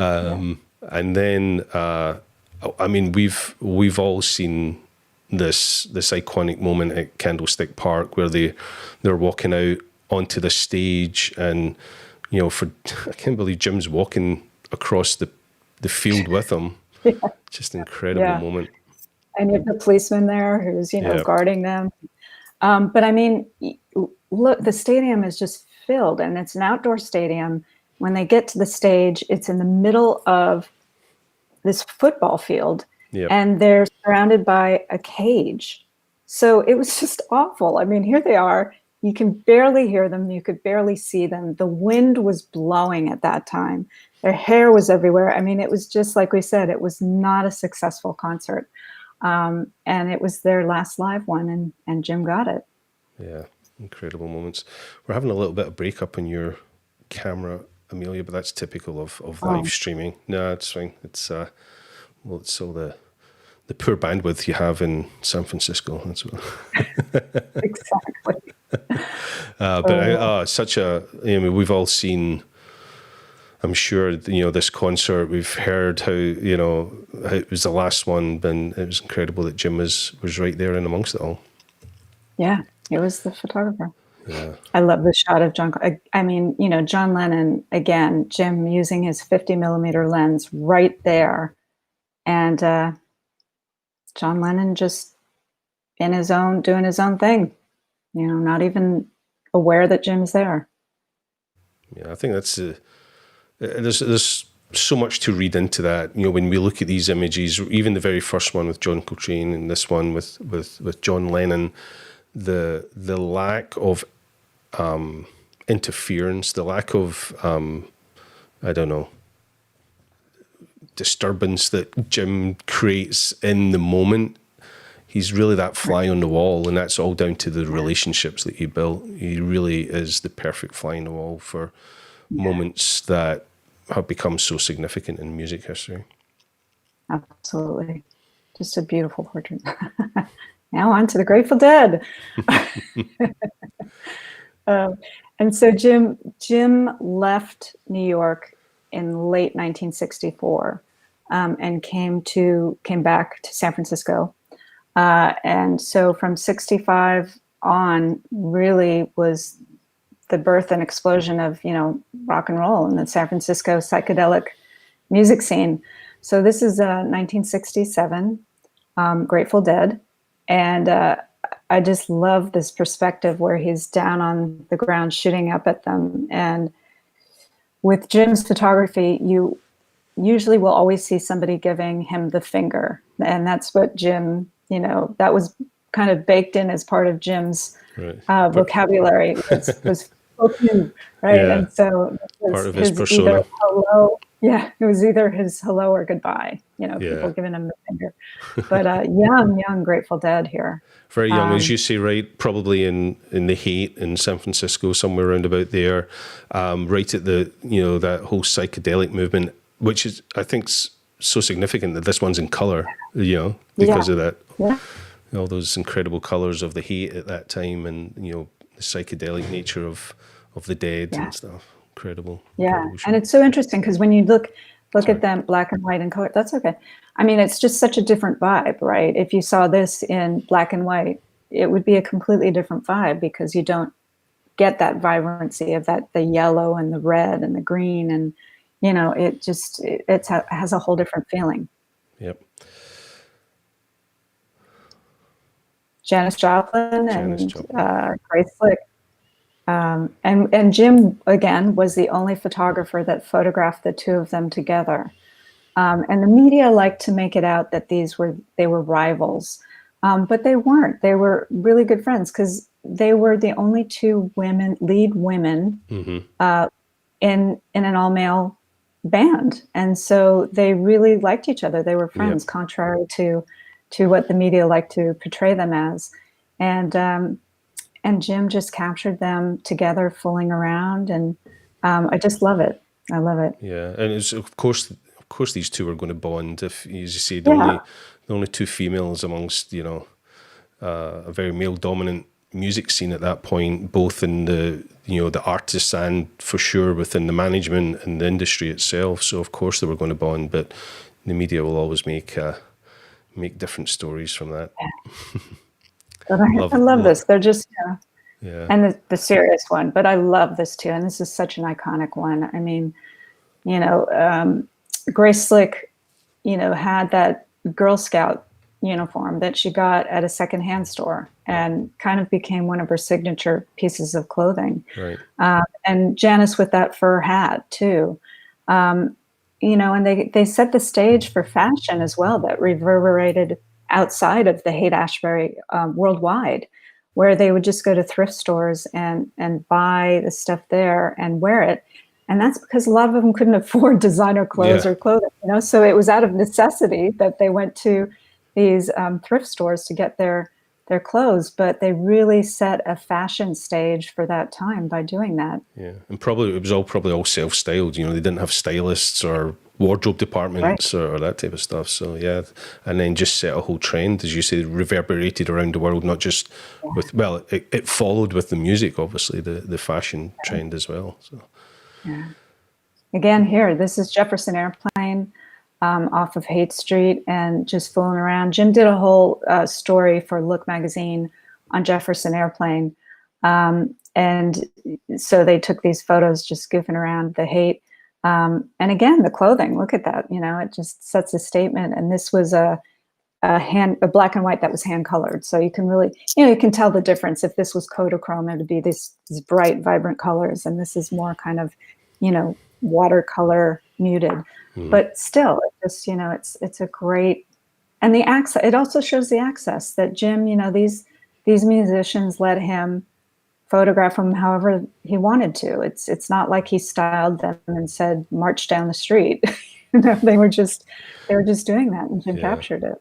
And then, we've all seen this iconic moment at Candlestick Park where they're walking out onto the stage, and I can't believe Jim's walking across the field with them. Just incredible moment. And you have the policeman there who's guarding them. But I mean, look, the stadium is just filled, and it's an outdoor stadium. When they get to the stage, it's in the middle of this football field, Yep. and they're surrounded by a cage. So it was just awful. I mean, here they are. You can barely hear them. You could barely see them. The wind was blowing at that time. Their hair was everywhere. I mean, it was just like we said, it was not a successful concert. And it was their last live one, and Jim got it. Yeah, incredible moments. We're having a little bit of breakup on your camera, Amelia, but that's typical of live streaming. No, it's fine. It's well, it's all the poor bandwidth you have in San Francisco. That's what. Exactly. But such a. I mean, we've all seen. I'm sure this concert. We've heard how how it was the last one, and it was incredible that Jim was right there in amongst it all. Yeah, he was the photographer. Yeah. I love the shot of John. I mean, John Lennon, again, Jim using his 50 millimeter lens right there. And John Lennon just doing his own thing, not even aware that Jim's there. Yeah, I think that's there's so much to read into that. When we look at these images, even the very first one with John Coltrane and this one with John Lennon, the lack of interference, the lack of disturbance that Jim creates in the moment. He's really that fly on the wall, and that's all down to the relationships that he built. He really is the perfect fly on the wall for moments that have become so significant in music history. Absolutely. Just a beautiful portrait. Now on to the Grateful Dead. And so Jim left New York in late 1964 and came back to San Francisco. And so from 65 on really was the birth and explosion of, rock and roll in the San Francisco psychedelic music scene. So this is 1967, Grateful Dead. And I just love this perspective where he's down on the ground shooting up at them. And with Jim's photography, you usually will always see somebody giving him the finger. And that's what Jim, that was kind of baked in as part of Jim's vocabulary. was spoken, right? Yeah. And so it was part of his persona. Either hello. Yeah, it was either his hello or goodbye, people giving him the finger. But young Grateful Dead here. Very young, as you say, right? Probably in the Haight in San Francisco, somewhere around about there, right at the, that whole psychedelic movement, which is, I think, so significant that this one's in color, because of that. Yeah. All those incredible colors of the Haight at that time, and, the psychedelic nature of the Dead and stuff. Incredible. And it's so interesting because when you look at them black and white and color, that's okay. I mean, it's just such a different vibe, right? If you saw this in black and white, it would be a completely different vibe because you don't get that vibrancy of the yellow and the red and the green, and it has a whole different feeling. Yep. Janis Joplin and Grace Slick. And Jim, again, was the only photographer that photographed the two of them together. And the media liked to make it out that they were rivals, but they weren't. They were really good friends because they were the only two lead women in an all-male band. And so they really liked each other. They were friends, contrary to what the media liked to portray them as. And Jim just captured them together, fooling around, and I just love it. I love it. Yeah, and it's of course these two are going to bond. If, as you say, the only two females amongst a very male dominant music scene at that point, both in the the artists and for sure within the management and the industry itself. So of course they were going to bond, but the media will always make different stories from that. Yeah. But I love this. They're just, and the serious one, but I love this too. And this is such an iconic one. I mean, Grace Slick, had that Girl Scout uniform that she got at a secondhand store and kind of became one of her signature pieces of clothing. Right. And Janis with that fur hat too. You know, and they set the stage for fashion as well that reverberated outside of the Haight-Ashbury worldwide, where they would just go to thrift stores and buy the stuff there and wear it. And that's because a lot of them couldn't afford designer clothes or clothing, you know, so it was out of necessity that they went to these thrift stores to get their clothes, but they really set a fashion stage for that time by doing that. Yeah, and probably it was probably all self-styled. You know, they didn't have stylists or wardrobe departments or that type of stuff. So yeah, and then just set a whole trend, as you say, reverberated around the world, not just with, well, it followed with the music, obviously, the fashion trend as well. So yeah, again here, this is Jefferson Airplane. Off of Haight Street and just fooling around. Jim did a whole story for Look magazine on Jefferson Airplane. And so they took these photos just goofing around the Haight. And again, the clothing, look at that, you know, it just sets a statement. And this was a black and white that was hand colored. So you can really, you know, you can tell the difference. If this was Kodachrome, it would be these bright, vibrant colors. And this is more kind of, you know, watercolor muted. But still, it just, you know, it's a great, and the access, it also shows the access that Jim, you know, these musicians let him photograph them however he wanted to. It's not like he styled them and said, march down the street. You know, they were just doing that, and Jim captured it.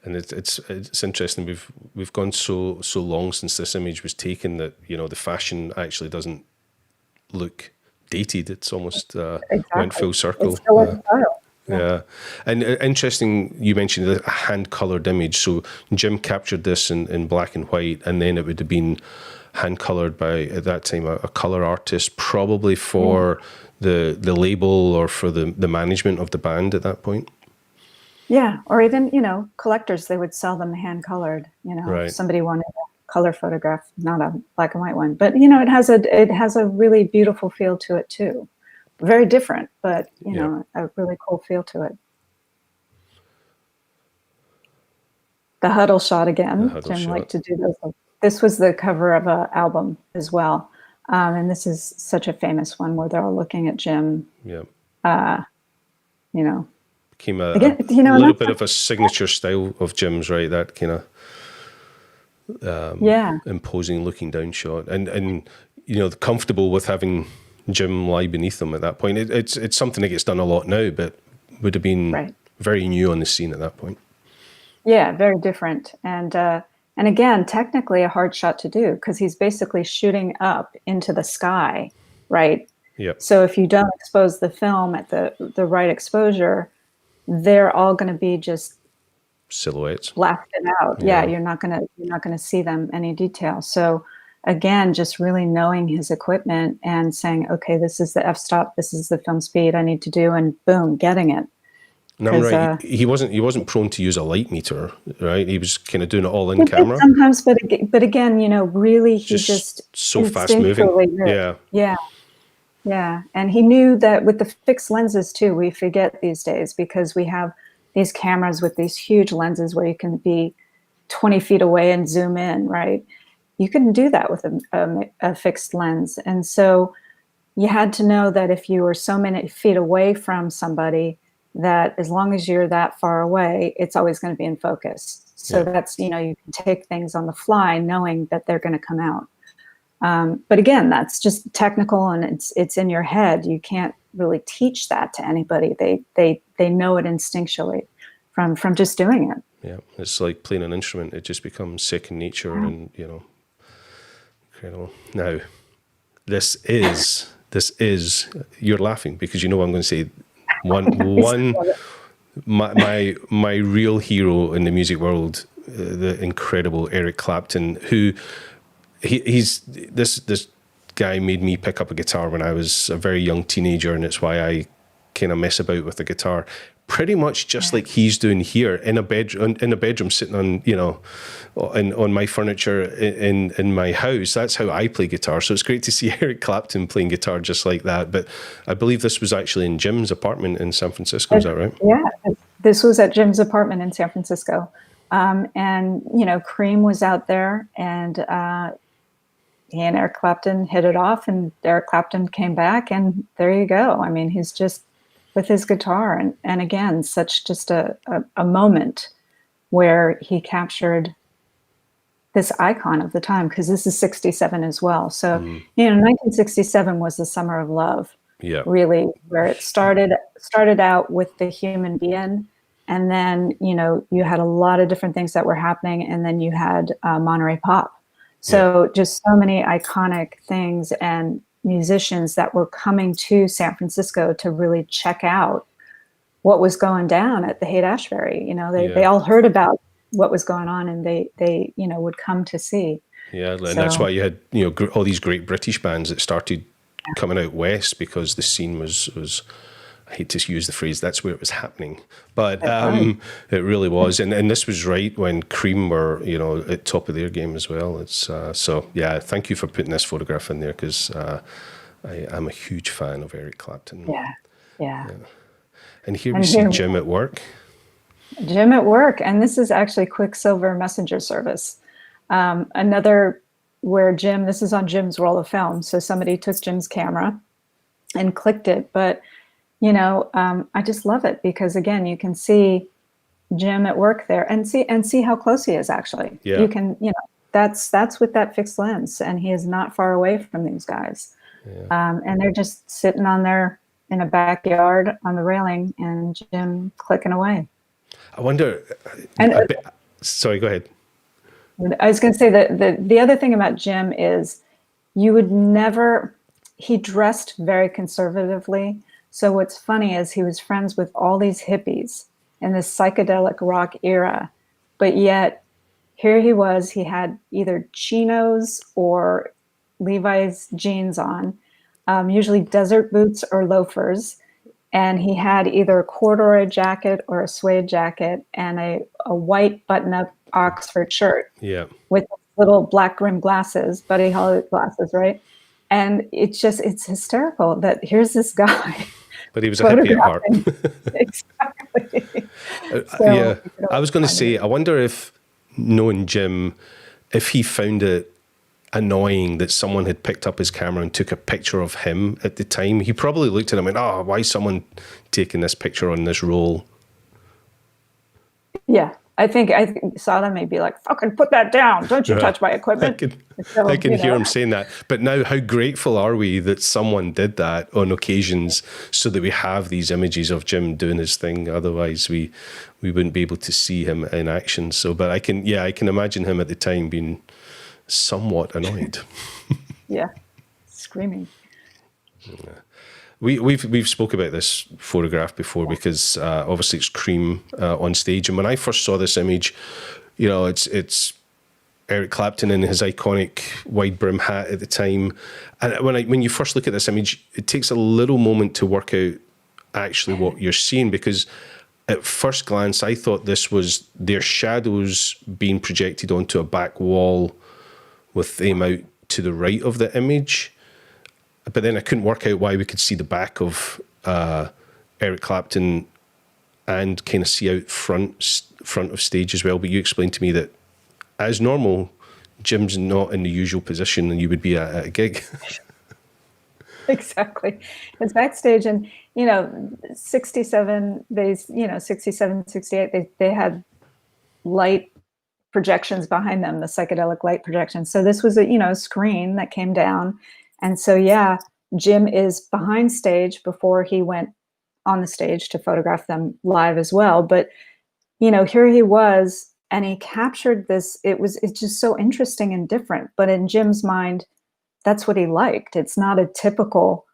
And it's interesting. We've gone so long since this image was taken that, you know, the fashion actually doesn't look dated. It's almost went full circle. It's still in style. Yeah. And interesting, you mentioned a hand-colored image. So Jim captured this in black and white, and then it would have been hand-colored by, at that time, a color artist, probably for the label or for the management of the band at that point. Yeah, or even, you know, collectors, they would sell them hand-colored, you know, if somebody wanted a color photograph, not a black and white one. But, you know, it has a really beautiful feel to it too. Very different, but, you know, a really cool feel to it. The huddle shot again. Jim liked to do those. This was the cover of an album as well. And this is such a famous one where they're all looking at Jim. Yeah. You know. Became a little bit of a signature style of Jim's, right? That kind of imposing looking down shot. And you know, comfortable with having Jim lie beneath them at that point. It's something that gets done a lot now, but would have been very new on the scene at that point. Yeah, very different. And again, technically a hard shot to do because he's basically shooting up into the sky, right? Yeah. So if you don't expose the film at the right exposure, they're all going to be just silhouettes blasted out. Yeah, you're not going to see them any detail. So again, just really knowing his equipment and saying, okay, this is the f-stop, this is the film speed I need to do, and boom, getting it. No, I'm right. He wasn't prone to use a light meter, right? He was kind of doing it all in camera. Sometimes, but again, you know, really he just so fast moving. Yeah. And he knew that with the fixed lenses too, we forget these days because we have these cameras with these huge lenses where you can be 20 feet away and zoom in, right? You couldn't do that with a fixed lens. And so you had to know that if you were so many feet away from somebody, that as long as you're that far away, it's always going to be in focus. So that's, you know, you can take things on the fly knowing that they're going to come out. But again, that's just technical and it's in your head. You can't really teach that to anybody. They know it instinctually from just doing it. Yeah, it's like playing an instrument. It just becomes second nature and, you know, incredible. Now, this is, you're laughing because you know what I'm going to say. My real hero in the music world, the incredible Eric Clapton, who he's this guy made me pick up a guitar when I was a very young teenager, and it's why I kind of mess about with the guitar. Pretty much just like he's doing here in a bedroom, sitting on, you know, on my furniture in my house. That's how I play guitar. So it's great to see Eric Clapton playing guitar just like that. But I believe this was actually in Jim's apartment in San Francisco. Is that right? Yeah, this was at Jim's apartment in San Francisco. And, Cream was out there, and he and Eric Clapton hit it off, and Eric Clapton came back, and there you go. I mean, he's just with his guitar. And again, such just a moment where he captured this icon of the time, because this is 67 as well. So, 1967 was the summer of love, really, where it started out with the human being. And then, you had a lot of different things that were happening. And then you had Monterey Pop. So just so many iconic things and musicians that were coming to San Francisco to really check out what was going down at the Haight-Ashbury. They all heard about what was going on, and they would come to see. Yeah, and that's why you had all these great British bands that started coming out west, because the scene was I hate to use the phrase, that's where it was happening, but it really was. And this was right when Cream were at top of their game as well. It's so yeah, thank you for putting this photograph in there, because I'm a huge fan of Eric Clapton. Yeah. And here we see Jim at work. Jim at work, and this is actually Quicksilver Messenger Service. Another where this is on Jim's roll of film. So somebody took Jim's camera and clicked it. But, I just love it, because again, you can see Jim at work there, and see how close he is actually. Yeah. You can, that's with that fixed lens, and he is not far away from these guys. Yeah. And they're just sitting on there in a backyard on the railing, and Jim clicking away. I wonder, sorry, go ahead. I was going to say that the other thing about Jim is he dressed very conservatively. So what's funny is he was friends with all these hippies in this psychedelic rock era, but yet here he was, he had either chinos or Levi's jeans on, usually desert boots or loafers. And he had either a corduroy jacket or a suede jacket and a white button-up Oxford shirt with little black rimmed glasses, Buddy Holly glasses, right? And it's hysterical that here's this guy. But he was a hippie at heart. Exactly. I was going to say, I wonder if, knowing Jim, if he found it annoying that someone had picked up his camera and took a picture of him at the time. He probably looked at him and went, why is someone taking this picture on this roll? Yeah. I think Sada may be like, fucking put that down. Don't you touch my equipment. I can hear him saying that. But now, how grateful are we that someone did that on occasions, so that we have these images of Jim doing his thing? Otherwise, we wouldn't be able to see him in action. So, but I can imagine him at the time being somewhat annoyed. Yeah, screaming. Yeah. We've spoke about this photograph before, because obviously it's Cream on stage, and when I first saw this image, it's Eric Clapton in his iconic wide brim hat at the time, and when you first look at this image, it takes a little moment to work out actually what you're seeing, because at first glance I thought this was their shadows being projected onto a back wall with them out to the right of the image. But then I couldn't work out why we could see the back of Eric Clapton and kind of see out front of stage as well. But you explained to me that, as normal, Jim's not in the usual position and you would be at a gig. Exactly. It's backstage, and 67, 68, they had light projections behind them, the psychedelic light projections. So this was a screen that came down. And so, Jim is behind stage before he went on the stage to photograph them live as well. But, here he was, and he captured this. It's just so interesting and different. But in Jim's mind, that's what he liked. It's not a typical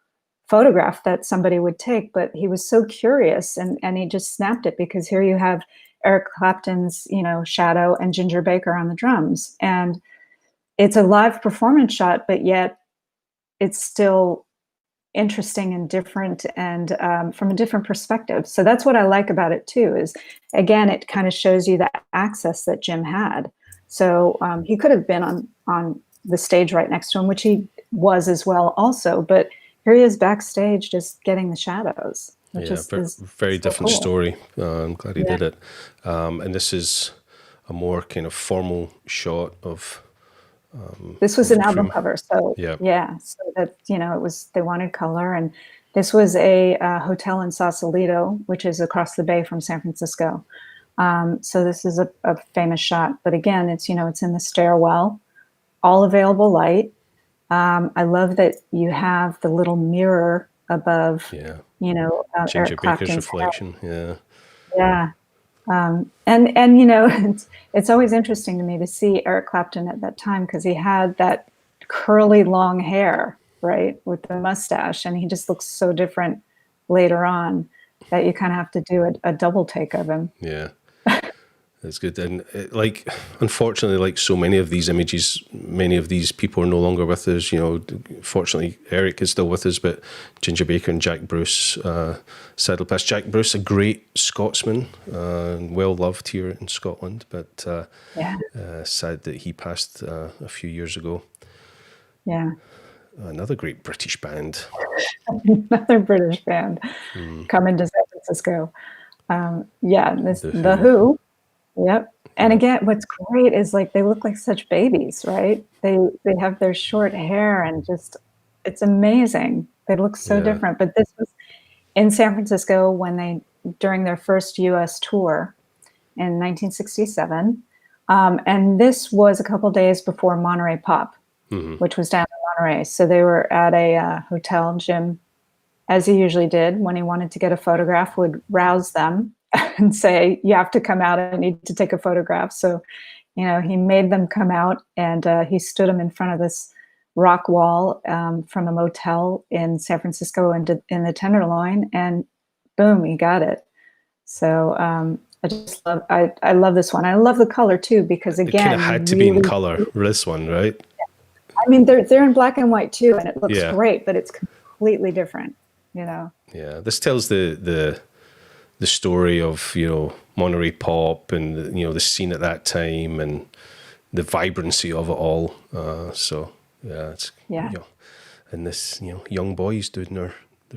photograph that somebody would take, but he was so curious, and he just snapped it, because here you have Eric Clapton's, shadow, and Ginger Baker on the drums. And it's a live performance shot, but yet it's still interesting and different, and from a different perspective. So that's what I like about it too, is again, it kind of shows you that access that Jim had. So he could have been on the stage right next to him, which he was as well also, but here he is backstage just getting the shadows. Which is very so different cool. story. I'm glad he did it. And this is a more kind of formal shot of. This was an album cover, so Yeah. so that it was, they wanted color, and this was a hotel in Sausalito, which is across the bay from San Francisco. So this is a famous shot, but again, it's it's in the stairwell, all available light. I love that you have the little mirror above, Yeah. Eric Ginger Baker's Clapton's reflection. head. Yeah. And it's always interesting to me to see Eric Clapton at that time, because he had that curly long hair, right, with the mustache, and he just looks so different later on that you kind of have to do a double take of him. Yeah. That's good. And unfortunately, like so many of these images, many of these people are no longer with us. Fortunately, Eric is still with us, but Ginger Baker and Jack Bruce sadly passed. Jack Bruce, a great Scotsman, well loved here in Scotland, but sad that he passed a few years ago. Yeah. Another great British band. Another British band coming to San Francisco. The Who. Yep. And again, what's great is they look like such babies, right? They have their short hair, and just, it's amazing. They look so different. But this was in San Francisco during their first US tour in 1967. And this was a couple days before Monterey Pop, which was down in Monterey. So they were at a hotel. Jim, as he usually did when he wanted to get a photograph, would rouse them and say, you have to come out, I need to take a photograph. So, he made them come out, and he stood them in front of this rock wall from a motel in San Francisco in the Tenderloin, and boom, he got it. So I love this one. I love the color too, because again, it kind of had to be in color, this one, right? I mean, they're in black and white too, and it looks great, but it's completely different, Yeah, this tells the story of Monterey Pop and the scene at that time and the vibrancy of it all. It's and this young boys doing their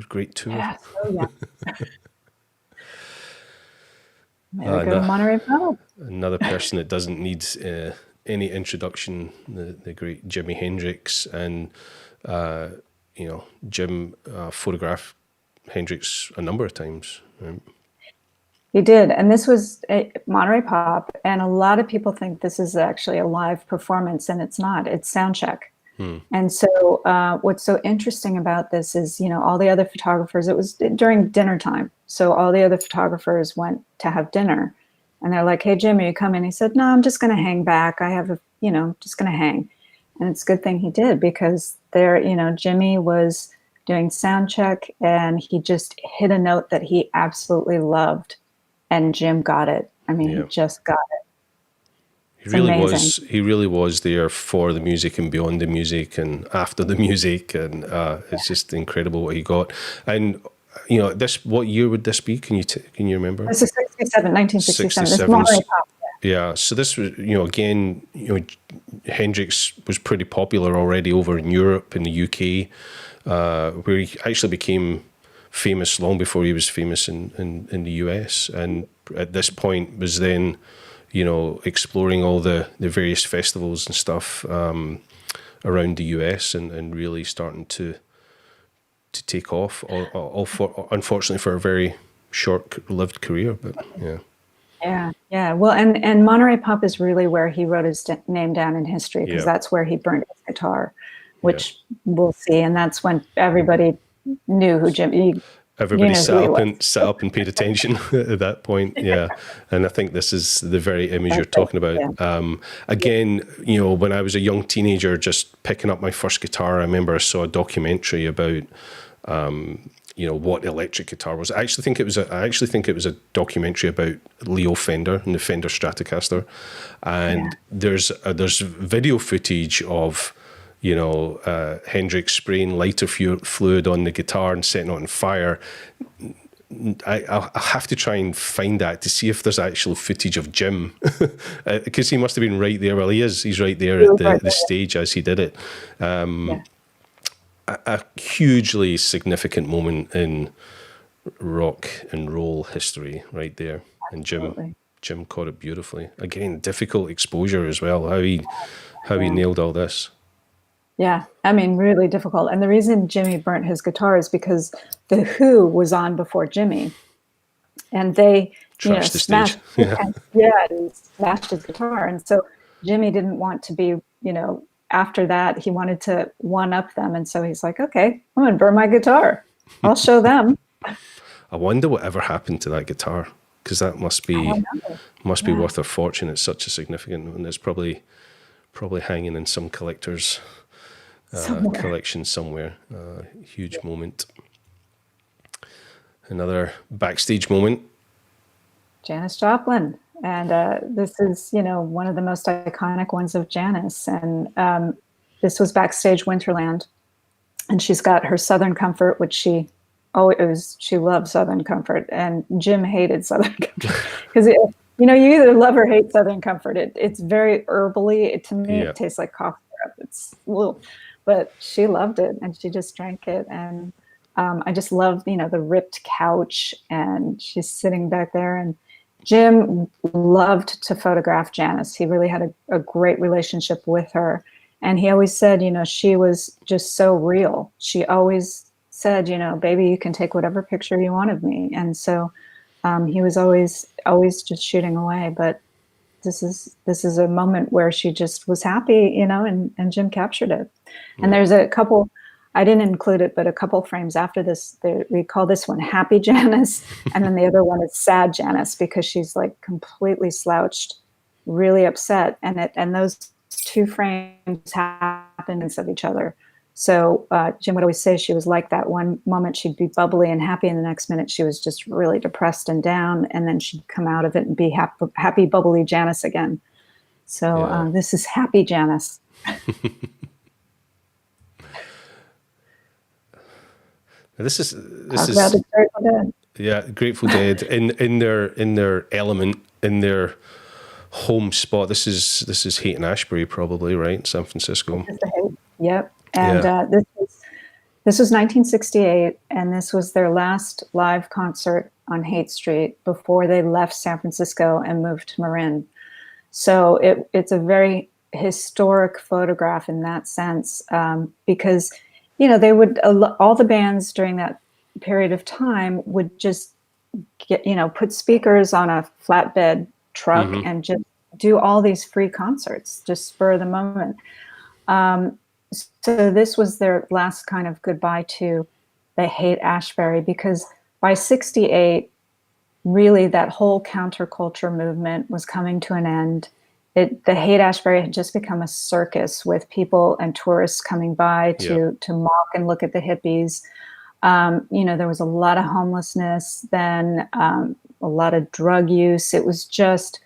great tour. Yeah, There we go, Monterey Pop. Another person that doesn't need any introduction, the great Jimi Hendrix, and Jim photographed Hendrix a number of times. Right? He did, and this was a Monterey Pop, and a lot of people think this is actually a live performance, and it's not. It's sound check. And so what's so interesting about this is, all the other photographers, it was during dinner time, so all the other photographers went to have dinner, and they're like, hey, Jim, are you coming? He said, no, I'm just going to hang back. I have just going to hang. And it's a good thing he did, because Jimmy was doing sound check, and he just hit a note that he absolutely loved. And Jim got it. I mean, he just got it. He really was there for the music and beyond the music and after the music, and it's just incredible what he got. And what year would this be? Can you remember? This is 1967. This is Monterey Pop. Yeah. So this was again Hendrix was pretty popular already over in Europe, in the UK, where he actually became famous long before he was famous in the US, and at this point was then exploring all the various festivals and stuff around the US, and really starting to take off, unfortunately for a very short-lived career, but yeah. Well, and Monterey Pop is really where he wrote his name down in history, because that's where he burned his guitar, which we'll see, and that's when everybody knew who Jim. Everybody sat up and paid attention at that point. Yeah. And I think this is the very image you're talking about. Yeah. Again, when I was a young teenager, just picking up my first guitar, I remember I saw a documentary about, what electric guitar was. I actually think it was a documentary about Leo Fender and the Fender Stratocaster. And there's video footage of, Hendrix spraying lighter fluid on the guitar and setting it on fire. I'll have to try and find that to see if there's actual footage of Jim, because he must have been right there. Well, he is. He's right there at the stage as he did it. A hugely significant moment in rock and roll history, right there. And Jim Jim caught it beautifully. Again, difficult exposure as well. How he nailed all this. Yeah, I mean, really difficult. And the reason Jimmy burnt his guitar is because The Who was on before Jimmy, and they, Trashed the stage. smashed. Yeah. Yeah, he smashed his guitar, and so Jimmy didn't want to be, after that, he wanted to one up them, and so he's like, okay, I'm gonna burn my guitar. I'll show them. I wonder whatever happened to that guitar, because that must be Yeah. worth a fortune. It's such a significant one. It's probably hanging in some collector's collection somewhere. Huge moment. Another backstage moment. Janis Joplin. And this is, one of the most iconic ones of Janis. And this was backstage Winterland. And she's got her Southern Comfort, which she loved Southern Comfort. And Jim hated Southern Comfort. Because, you either love or hate Southern Comfort. It's very herbally. To me, It tastes like cough syrup. It's but she loved it, and she just drank it. And I just love, the ripped couch, and she's sitting back there. And Jim loved to photograph Janis. He really had a great relationship with her. And he always said, she was just so real. She always said, baby, you can take whatever picture you want of me. And so he was always just shooting away. But this is a moment where she just was happy, and Jim captured it. Yeah. And there's a couple, I didn't include it, but a couple frames after this, we call this one Happy Janis, and then the other one is Sad Janis, because she's like completely slouched, really upset, and those two frames happen instead of each other. So Jim would always say she was like that. One moment she'd be bubbly and happy, and the next minute she was just really depressed and down, and then she'd come out of it and be happy bubbly Janis again. So this is Happy Janis. This is Grateful Dead. Yeah, Grateful Dead in their element, in their home spot. This is Haight-Ashbury, probably, right? San Francisco. Yep. And this was 1968, and this was their last live concert on Haight Street before they left San Francisco and moved to Marin. So it's a very historic photograph in that sense, because they would, all the bands during that period of time would just get, put speakers on a flatbed truck and just do all these free concerts, just spur of the moment. So this was their last kind of goodbye to the Haight-Ashbury, because by 68, really that whole counterculture movement was coming to an end. The Haight-Ashbury had just become a circus with people and tourists coming by to mock and look at the hippies. There was a lot of homelessness then, a lot of drug use. It was just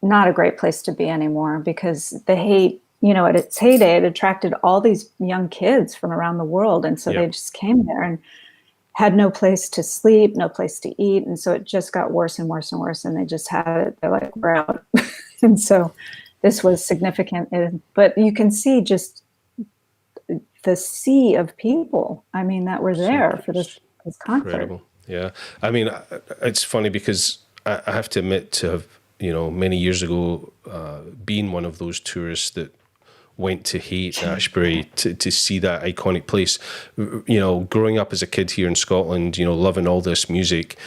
not a great place to be anymore, because the Haight, at its heyday, it attracted all these young kids from around the world. And so they just came there and had no place to sleep, no place to eat. And so it just got worse and worse and worse. And they just had it, they're like, we're out. And so this was significant. But you can see just the sea of people, that were there for this concert. Incredible. Yeah. It's funny because I have to admit to have, many years ago, being one of those tourists that went to Haight-Ashbury to see that iconic place. Growing up as a kid here in Scotland, loving all this music,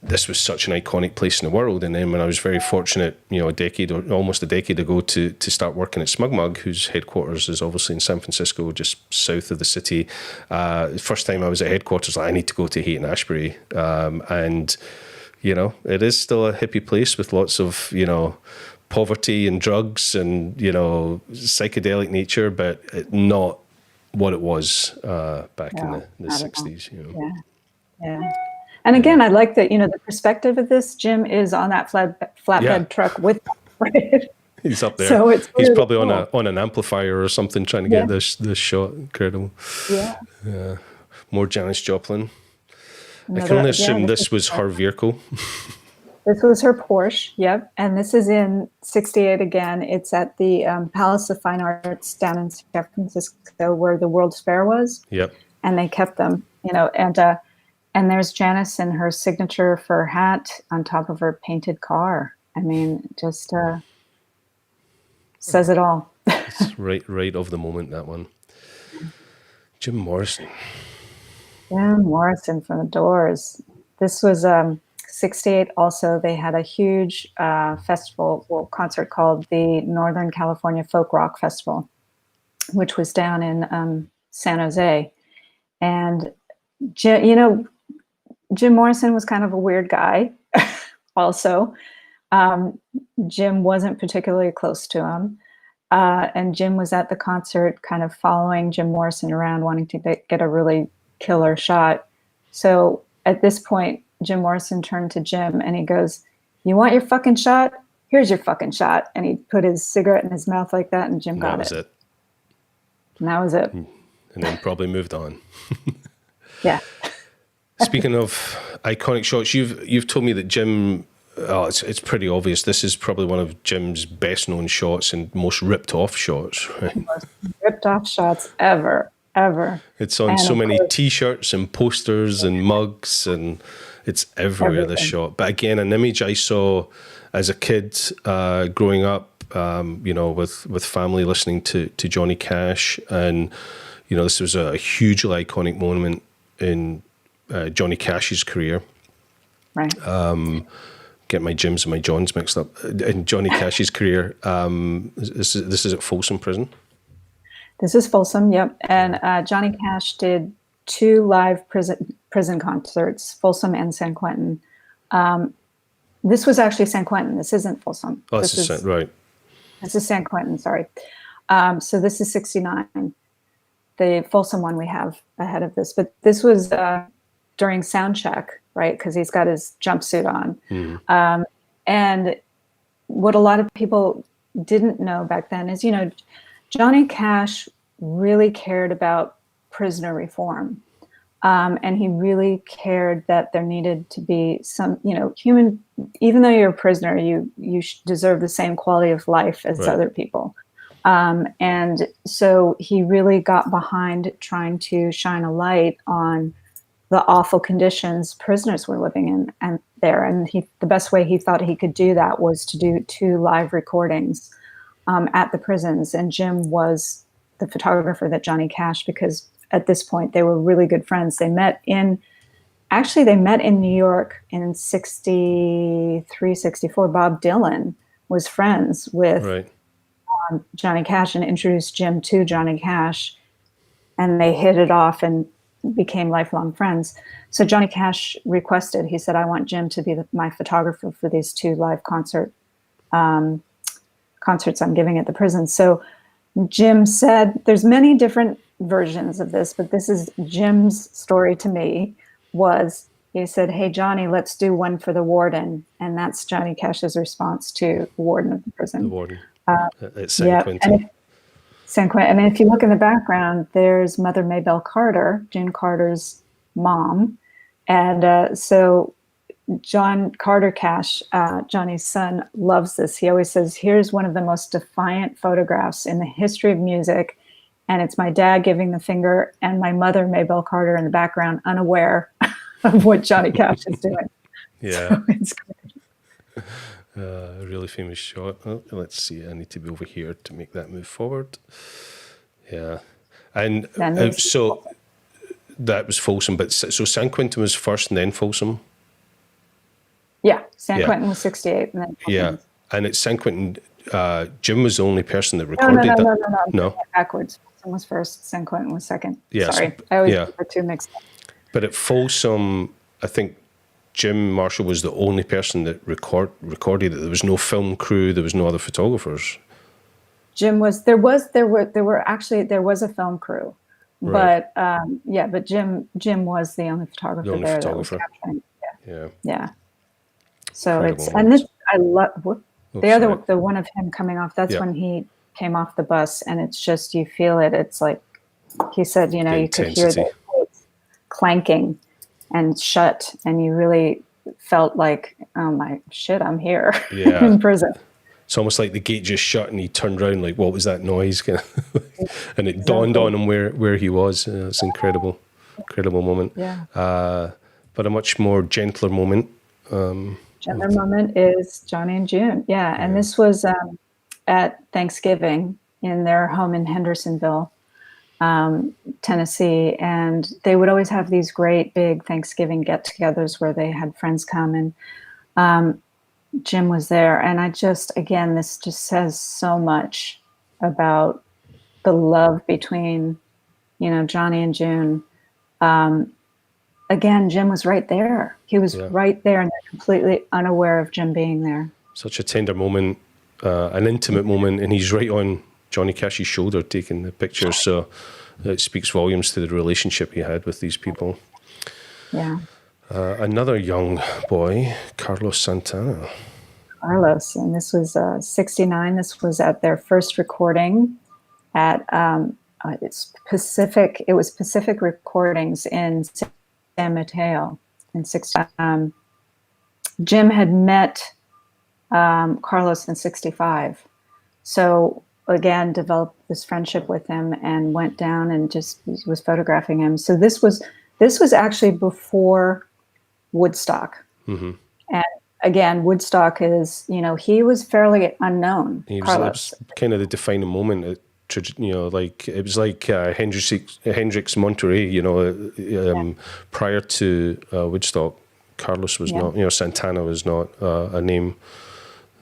this was such an iconic place in the world. And then when I was very fortunate, almost a decade ago, to start working at SmugMug, whose headquarters is obviously in San Francisco, just south of the city. First time I was at headquarters, I need to go to Haight-Ashbury. And, it is still a hippie place with lots of, poverty and drugs and, psychedelic nature, but not what it was back in the 60s. Yeah. And again, I like that, the perspective of this. Jim is on that flatbed truck with them, right? He's up there. So he's probably on an amplifier or something trying to get this shot. Incredible. Yeah. More Janis Joplin. I can only assume this was her vehicle. This was her Porsche, yep. And this is in 68 again. It's at the Palace of Fine Arts down in San Francisco, where the World's Fair was. Yep. And they kept them, and And there's Janice in her signature fur hat on top of her painted car. I mean, just says it all. It's right of the moment, that one. Jim Morrison. Jim Morrison from the Doors. This was 68 also. They had a huge concert called the Northern California Folk Rock Festival, which was down in San Jose. And, Jim Morrison was kind of a weird guy also. Jim wasn't particularly close to him. And Jim was at the concert kind of following Jim Morrison around, wanting to get a really killer shot. So at this point, Jim Morrison turned to Jim and he goes, "You want your fucking shot? Here's your fucking shot." And he put his cigarette in his mouth like that, and Jim got it. And that was it. And then probably moved on. Yeah. Speaking of iconic shots, you've told me that Jim, it's pretty obvious, this is probably one of Jim's best known shots and most ripped off shots, right? Most ripped off shots ever. It's on so many t-shirts and posters and mugs, and it's everywhere, this shot. But again, an image I saw as a kid growing up, with family listening to Johnny Cash, and this was a hugely iconic moment in Johnny Cash's career. Right. Get my Jims and my Johns mixed up. In Johnny Cash's career, this is at Folsom Prison. This is Folsom, yep. And Johnny Cash did 2 live prison concerts, Folsom and San Quentin. This was actually San Quentin. This isn't Folsom. Oh, this is right. This is San Quentin, sorry. So this is 69. The Folsom one we have ahead of this. But this was during sound check, right? Because he's got his jumpsuit on. Mm. And what a lot of people didn't know back then is, Johnny Cash really cared about prisoner reform. And he really cared that there needed to be some, human, even though you're a prisoner, you deserve the same quality of life as other people. And so he really got behind trying to shine a light on the awful conditions prisoners were living in and there. And the best way he thought he could do that was to do 2 live recordings at the prisons. And Jim was the photographer that Johnny Cash, because at this point they were really good friends. They met in New York in 63, 64. Bob Dylan was friends with Johnny Cash and introduced Jim to Johnny Cash, and they hit it off and became lifelong friends. So Johnny Cash requested, he said, "I want Jim to be my photographer for these 2 live concerts I'm giving at the prison." So Jim said, there's many different versions of this, but this is Jim's story to me, was he said, "Hey, Johnny, let's do one for the warden." And that's Johnny Cash's response to the warden of the prison. The warden. At San Quentin. San Quentin. And if you look in the background, there's Mother Maybelle Carter, June Carter's mom. And so John Carter Cash, Johnny's son, loves this. He always says, "Here's one of the most defiant photographs in the history of music. And it's my dad giving the finger and my mother, Maybelle Carter, in the background, unaware of what Johnny Cash is doing." Yeah. So it's great. A really famous shot. Oh, let's see. I need to be over here to make that move forward. Yeah. And so that was Folsom, but so San Quentin was first and then Folsom? Yeah. San Quentin was 68 and then Folsom. Yeah. And at San Quentin, Jim was the only person that recorded that. No. Backwards. Folsom was first, San Quentin was second. Yeah, sorry. I always get the 2 mixed up. But at Folsom, I think Jim Marshall was the only person that recorded it. There was no film crew. There was no other photographers. Jim was. There was a film crew, right. but Jim was the only photographer the only there. Photographer. That was Yeah. So incredible it's and this I love the one of him coming off. That's Yeah. when he came off the bus, and it's just you feel it. It's like he said, you could hear the clanking and shut, and you really felt like, oh my shit, I'm here in prison. It's almost like the gate just shut and he turned around like, what was that noise? And it dawned on him where he was. It's an incredible moment. Yeah. but a much more gentler moment. Gentler moment is Johnny and June. Yeah. And this was at Thanksgiving in their home in Hendersonville, Tennessee. And they would always have these great big Thanksgiving get-togethers where they had friends come, and Jim was there. And again, this just says so much about the love between, Johnny and June. Again, Jim was right there. He was right there, and they're completely unaware of Jim being there. Such a tender moment, an intimate moment, and he's right on Johnny Cash's shoulder taking the picture. So it speaks volumes to the relationship he had with these people. Yeah. Another young boy, Carlos Santana. Carlos, and this was 69. This was at their first recording at Pacific. It was Pacific Recordings in San Mateo in 69. Jim had met Carlos in 65. So again, developed this friendship with him and went down and just was photographing him. So this was actually before Woodstock. Mm-hmm. And again, Woodstock is, he was fairly unknown. Carlos. Kind of the defining moment. It was like Hendrix Monterey, prior to Woodstock. Carlos was not, Santana was not a name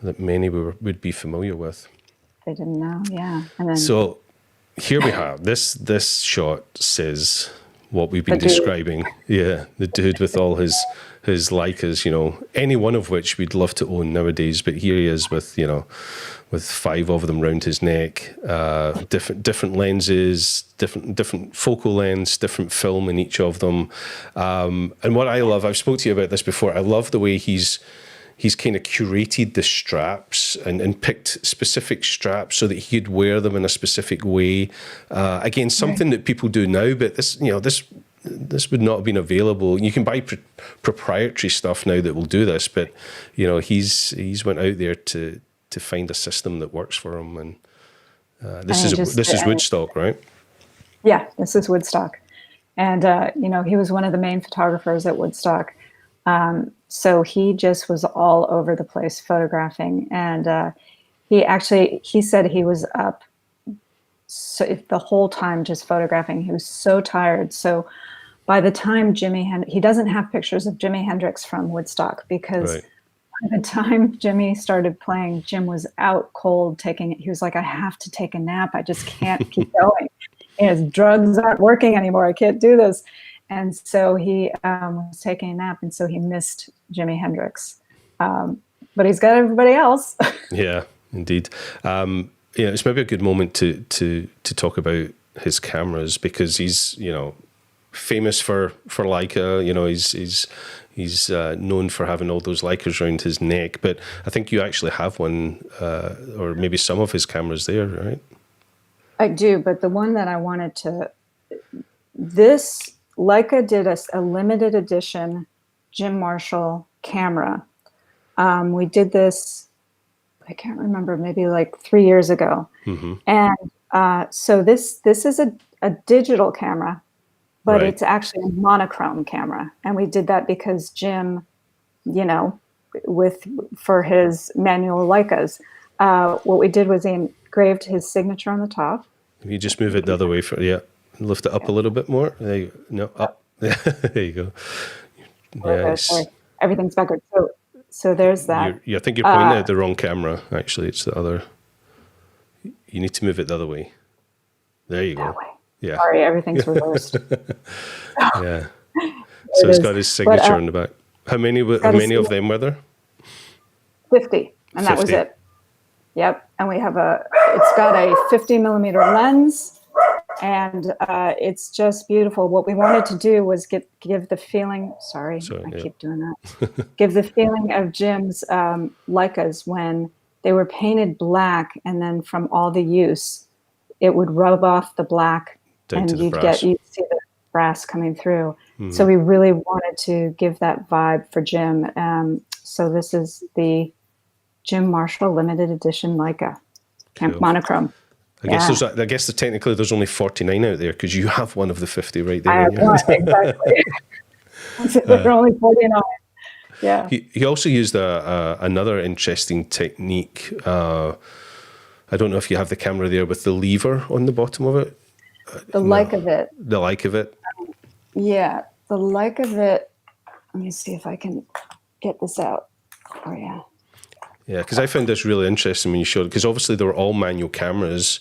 that many would be familiar with. They didn't know, yeah. And then, so here we have, this shot says what we've been describing. Yeah, the dude with all his Leicas, any one of which we'd love to own nowadays, but here he is with 5 of them round his neck, different lenses, different focal lengths, different film in each of them. And what I love, I've spoke to you about this before, I love the way he's kind of curated the straps and picked specific straps so that he could wear them in a specific way. Again, something that people do now, but this would not have been available. You can buy proprietary stuff now that will do this, but he's went out there to find a system that works for him. And this is Woodstock, right? Yeah, this is Woodstock, and he was one of the main photographers at Woodstock. So he just was all over the place photographing, and he said he was up the whole time just photographing. He was so tired. So by the time he doesn't have pictures of Jimi Hendrix from Woodstock, because by the time Jimmy started playing, Jim was out cold he was like, I have to take a nap. I just can't keep going. His drugs aren't working anymore. I can't do this. And so he was taking a nap, and so he missed Jimi Hendrix. But he's got everybody else. Yeah, indeed. It's maybe a good moment to talk about his cameras, because he's famous for Leica. He's known for having all those Leicas around his neck. But I think you actually have one, or maybe some of his cameras there, right? I do, but the one that I wanted this Leica did a limited edition Jim Marshall camera. We did this, I can't remember, maybe like 3 years ago. Mm-hmm. And so this is a digital camera, but it's actually a monochrome camera. And we did that because Jim, for his manual Leicas, what we did was he engraved his signature on the top. If you just move it the other way, lift it up a little bit more. There you go. No, up. There you go. Yes. Sorry. Everything's backward. So there's that. I think you're pointing at the wrong camera. Actually, it's the other. You need to move it the other way. There you go. Yeah. Sorry, everything's reversed. Yeah. So it's got his signature on the back. How many of them were there? 50, and that was it. Yep. And we have it's got a 50 millimeter lens, and it's just beautiful. What we wanted to do was give the feeling, keep doing that. Give the feeling of Jim's Leicas when they were painted black, and then from all the use, it would rub off the black and you'd see the brass coming through. Mm-hmm. So we really wanted to give that vibe for Jim. So this is the Jim Marshall limited edition Leica monochrome. I guess technically there's only 49 out there, because you have one of the 50 right there. I have one, exactly. They're only 49. Yeah. He also used another interesting technique. I don't know if you have the camera there with the lever on the bottom of it. The like of it. The like of it. Yeah, the like of it. Let me see if I can get this out. Oh, yeah. Yeah, because I found this really interesting when you showed it, because obviously they were all manual cameras,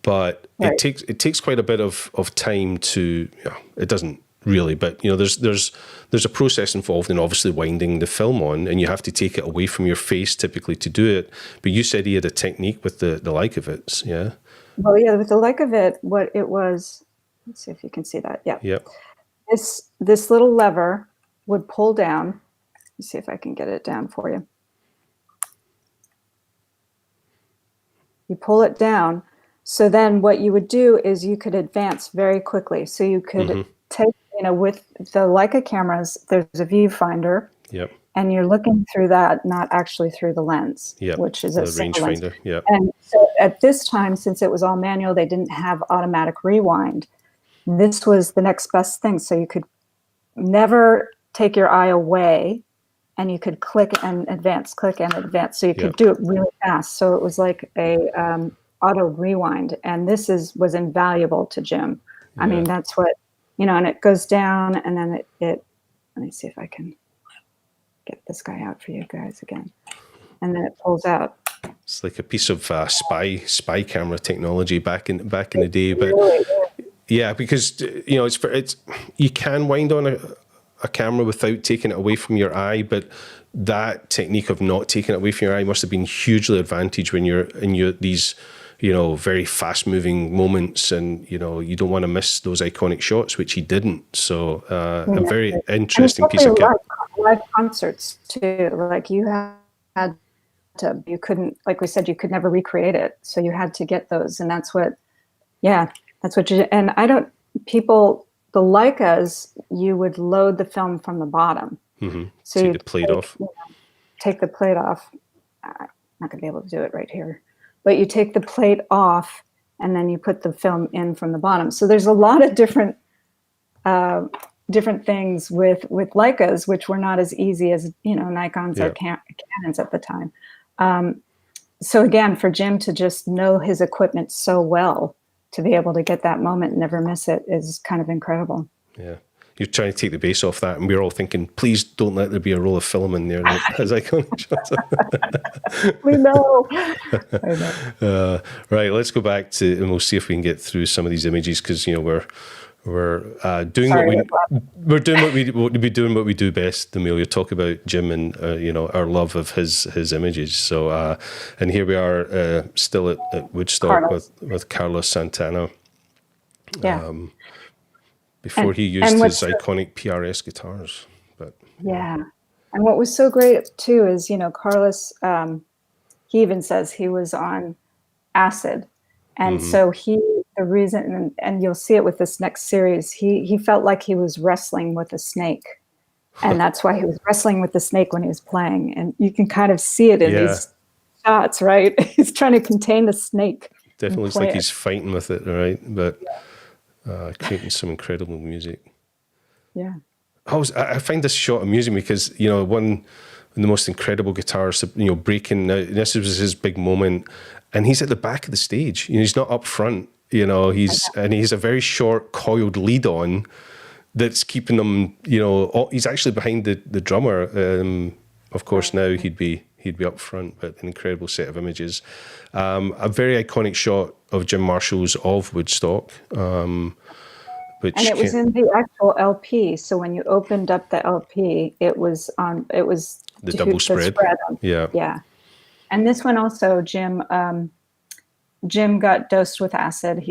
but Right. it takes quite a bit of time to, it doesn't really, but there's a process involved in obviously winding the film on, and you have to take it away from your face typically to do it. But you said he had a technique with the like of it, yeah? Well, yeah, with the like of it, what it was, let's see if you can see that. Yeah. Yep. This little lever would pull down. Let me see if I can get it down for you. You pull it down. So then what you would do is you could advance very quickly. So you could take, with the Leica cameras, there's a viewfinder. Yep. And you're looking through that, not actually through the lens, which is a rangefinder. Yeah. And so at this time, since it was all manual, they didn't have automatic rewind. This was the next best thing. So you could never take your eye away, and you could click and advance, click and advance. So you could do it really fast. So it was like a auto rewind, and this was invaluable to Jim. I mean, that's what, and it goes down, and then it let me see if I can get this guy out for you guys again. And then it pulls out. It's like a piece of spy camera technology back in the day, but yeah, because it's you can wind on a camera without taking it away from your eye, but that technique of not taking it away from your eye must have been hugely advantage when you're in these very fast moving moments, and you don't want to miss those iconic shots, which he didn't. So a very interesting piece of kit. Live concerts too. Like you couldn't, like we said, you could never recreate it. So you had to get those, and that's what you. And the Leicas, you would load the film from the bottom. So take the plate off. Take the plate off. I'm not gonna be able to do it right here, but you take the plate off, and then you put the film in from the bottom. So there's a lot of different things with Leicas, which were not as easy as Nikons or Canons at the time. So again, for Jim to just know his equipment so well, to be able to get that moment and never miss it, is kind of incredible. Yeah. You're trying to take the base off that, and we're all thinking, please don't let there be a roll of film in there that has iconic shots. We know. I know. Right, let's go back to, and we'll see if we can get through some of these images, because we're doing what we do best, Amelia. Talk about Jim and our love of his images. So and here we are still at Woodstock with Carlos Santana. Yeah. Before he used his iconic PRS guitars, but and what was so great too is Carlos. He even says he was on acid, and so the reason, and you'll see it with this next series, he felt like he was wrestling with a snake, and that's why he was wrestling with the snake when he was playing, and you can kind of see it in these shots, right? He's trying to contain the snake. Definitely looks like he's fighting with it, right? But creating some incredible music. Yeah. I find this shot amusing because, one of the most incredible guitarists, breaking, this was his big moment, and he's at the back of the stage. He's not up front, he's a very short coiled lead on that's keeping him, he's actually behind the drummer. Of course, now he'd be up front, but an incredible set of images. A very iconic shot of Jim Marshall's of Woodstock. And it was in the actual LP. So when you opened up the LP, it was the double spread. Yeah. And this one also, Jim got dosed with acid.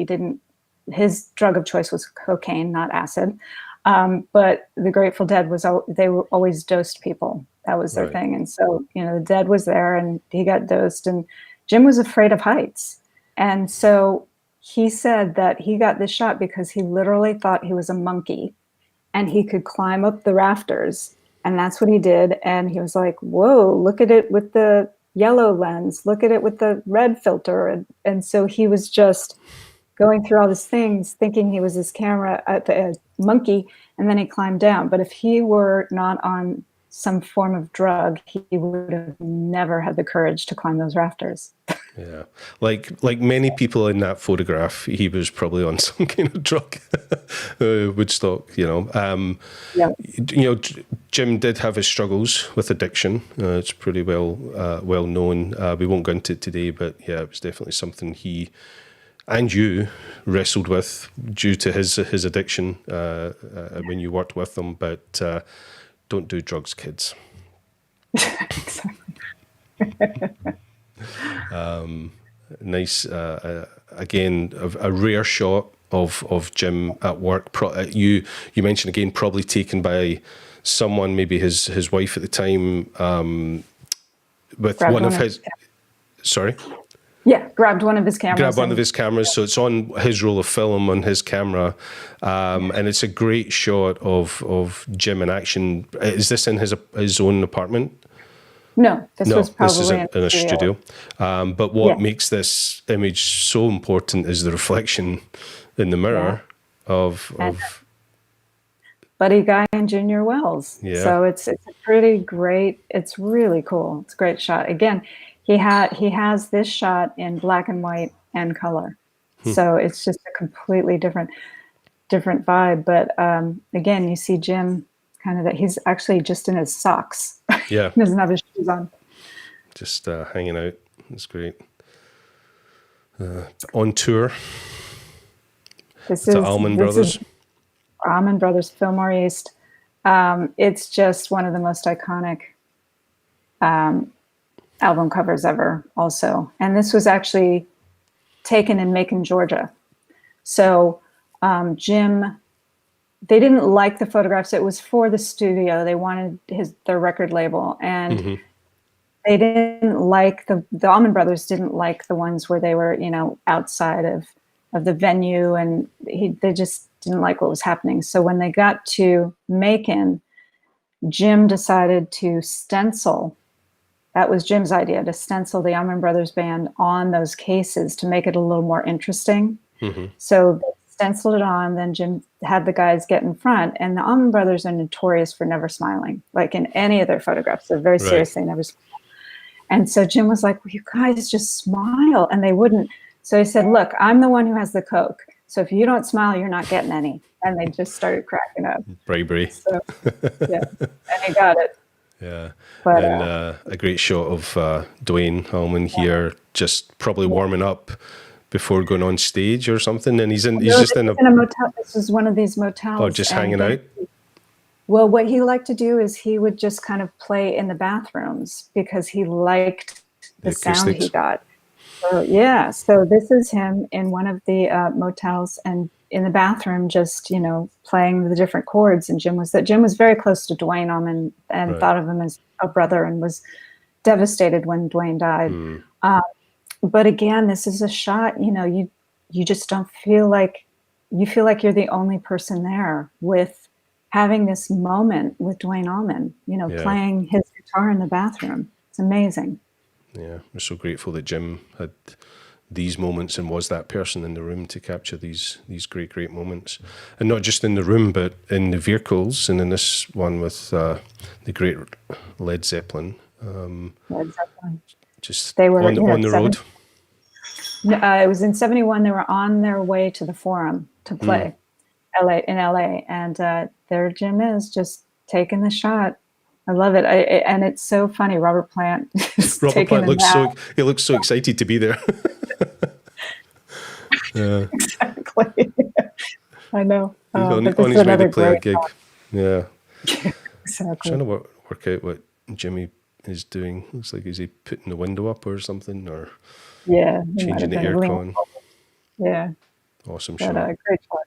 His drug of choice was cocaine, not acid. But the Grateful Dead they were always dosed people. That was their thing. And so, the Dead was there, and he got dosed, and Jim was afraid of heights. And so he said that he got this shot because he literally thought he was a monkey and he could climb up the rafters. And that's what he did. And he was like, whoa, look at it with the yellow lens, look at it with the red filter. And so he was just going through all these things, thinking he was his camera, monkey, and then he climbed down. But if he were not on some form of drug, he would have never had the courage to climb those rafters. Yeah, like many people in that photograph, he was probably on some kind of drug. Woodstock, Yeah. Jim did have his struggles with addiction. It's pretty well known. We won't go into it today, but yeah, it was definitely something he and you wrestled with due to his addiction when you worked with him. But don't do drugs, kids. Exactly. Nice. Again, a rare shot of Jim at work. You mentioned again, probably taken by someone, maybe his wife at the time, with Grabbed one of his. Sorry. Yeah, grabbed one of his cameras. Grabbed one of his cameras, so it's on his roll of film on his camera, and it's a great shot of Jim in action. Is this in his own apartment? No, this was probably this is in a studio. But what makes this image so important is the reflection in the mirror of Buddy Guy and Junior Wells. Yeah. So it's a pretty great. It's really cool. It's a great shot. Again, he has this shot in black and white and color. So it's just a completely different vibe. But again, you see Jim kind of that he's actually just in his socks. Yeah. He doesn't have his shoes on. Just hanging out. It's great. On tour. This is Allman Brothers. Allman Brothers, Fillmore East. It's just one of the most iconic album covers ever also. And this was actually taken in Macon, Georgia. So Jim, they didn't like the photographs. It was for the studio. They wanted their record label. And they didn't like the Allman Brothers didn't like the ones where they were, outside of the venue. And they just didn't like what was happening. So when they got to Macon, Jim decided to stencil. That was Jim's idea, to stencil the Allman Brothers band on those cases to make it a little more interesting. So they stenciled it on, then Jim had the guys get in front, and the Allman Brothers are notorious for never smiling. Like in any of their photographs, they're very serious, they never smile. And so Jim was like, well, you guys just smile, and they wouldn't. So he said, look, I'm the one who has the Coke. So if you don't smile, you're not getting any. And they just started cracking up. Bribery. So, yeah, and he got it. Yeah. But, and a great shot of Dwayne Allman here, just probably warming up before going on stage or something. And he's just in a motel. This is one of these motels. Oh, just hanging out? Well, what he liked to do is he would just kind of play in the bathrooms because he liked the sound he got. So, yeah, so this is him in one of the motels and in the bathroom, just playing the different chords. And Jim was very close to Dwayne Allman and thought of him as a brother, and was devastated when Dwayne died. But again, this is a shot. You just don't feel like you're the only person there with having this moment with Dwayne Allman. Playing his guitar in the bathroom. It's amazing. Yeah, we're so grateful that Jim had these moments and was that person in the room to capture these great moments. And not just in the room, but in the vehicles, and in this one with the great Led Zeppelin. Led Zeppelin. They were on the road. It was in 71. They were on their way to the Forum to play in LA. And there Jim is just taking the shot. I love it. And it's so funny. Robert Plant he looks so excited to be there. Yeah. Exactly. I know. He's on his way to play a gig. Song. Yeah. Exactly. I'm trying to work out what Jimmy is doing. Looks like, is he putting the window up or something, or changing the aircon? Yeah. Awesome shot. Great shot.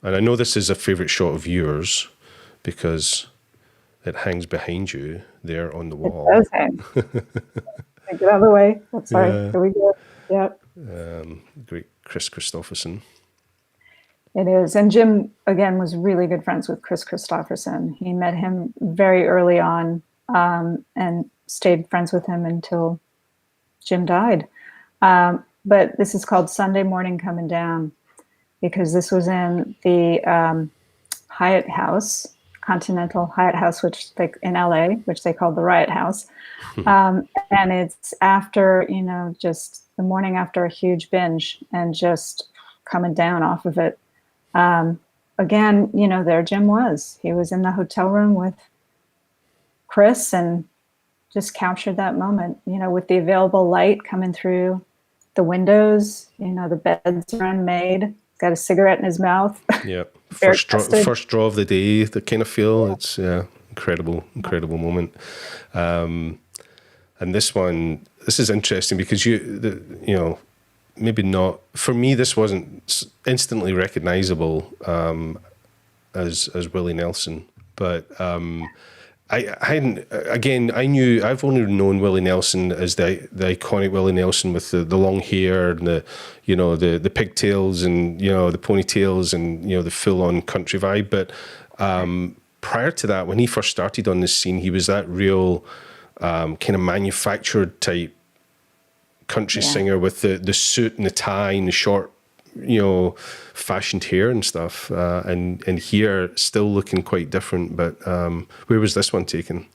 And I know this is a favorite shot of yours, because it hangs behind you there on the wall. It does hang. Get out of the way. That's right. Here we go. Yep. Great Chris Christopherson. It is. And Jim, again, was really good friends with Chris Christopherson. He met him very early on and stayed friends with him until Jim died. But this is called Sunday Morning Coming Down. because this was in the Hyatt House, Continental Hyatt House, which they, in LA, which they called the Riot House. And it's after, just the morning after a huge binge and just coming down off of it. Again, there Jim was. He was in the hotel room with Chris and just captured that moment, with the available light coming through the windows, the beds are unmade, got a cigarette in his mouth. Yeah. First draw of the day, the kind of feel. It's incredible moment. And this is interesting because maybe not, for me, this wasn't instantly recognizable as Willie Nelson, but I've only known Willie Nelson as the iconic Willie Nelson with the long hair and the pigtails and the ponytails and the full on country vibe. But prior to that, when he first started on this scene, he was that real kind of manufactured type country singer with the suit and the tie and the short fashioned hair and stuff, and here still looking quite different. But where was this one taken?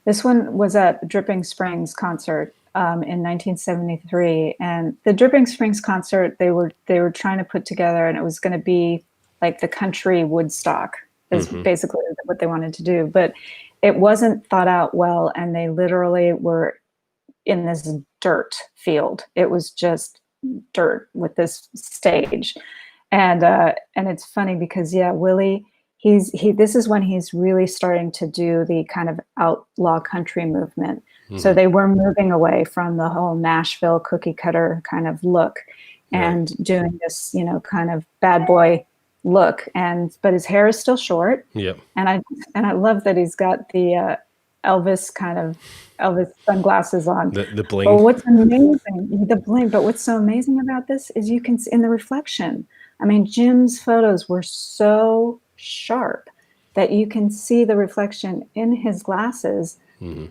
This one was at Dripping Springs concert in 1973, and the Dripping Springs concert they were trying to put together, and it was going to be like the country Woodstock is basically what they wanted to do, but it wasn't thought out well, and they literally were in this dirt field. It was just dirt with this stage, and it's funny because Willie, this is when he's really starting to do the kind of outlaw country movement. So they were moving away from the whole Nashville cookie cutter kind of look and doing this kind of bad boy look, but his hair is still short, and I love that he's got the Elvis sunglasses on. The bling. But what's amazing, the bling, but what's so amazing about this is you can see in the reflection. I mean, Jim's photos were so sharp that you can see the reflection in his glasses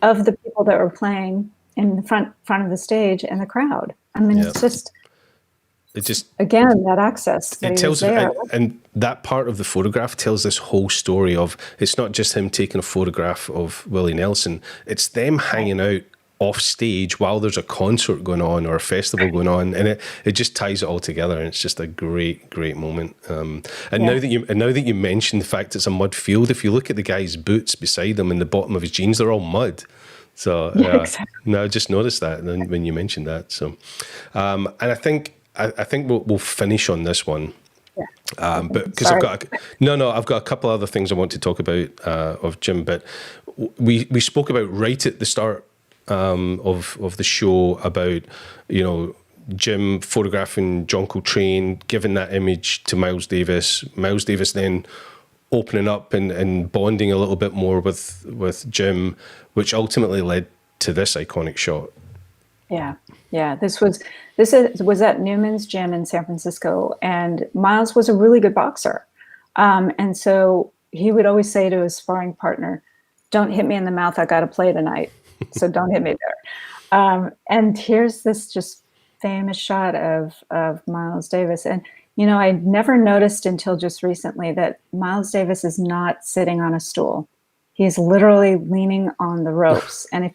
of the people that were playing in the front of the stage and the crowd. I mean, it's just again that access that it tells there. And that part of the photograph tells this whole story of, it's not just him taking a photograph of Willie Nelson, it's them hanging out off stage while there's a concert going on or a festival going on, and it just ties it all together, and it's just a great moment. Now that you mentioned the fact it's a mud field, if you look at the guy's boots beside him and the bottom of his jeans, they're all mud. So exactly. No, I just noticed that when you mentioned that. So and I think we'll finish on this one. But because I've got a couple other things I want to talk about of Jim. But we spoke about right at the start of the show about Jim photographing John Coltrane, giving that image to Miles Davis. Miles Davis then opening up and bonding a little bit more with Jim, which ultimately led to this iconic shot. Yeah. This was at Newman's Gym in San Francisco, and Miles was a really good boxer, and so he would always say to his sparring partner, "Don't hit me in the mouth. I got to play tonight, so don't hit me there." And here's this just famous shot of Miles Davis, and I never noticed until just recently that Miles Davis is not sitting on a stool; he's literally leaning on the ropes, and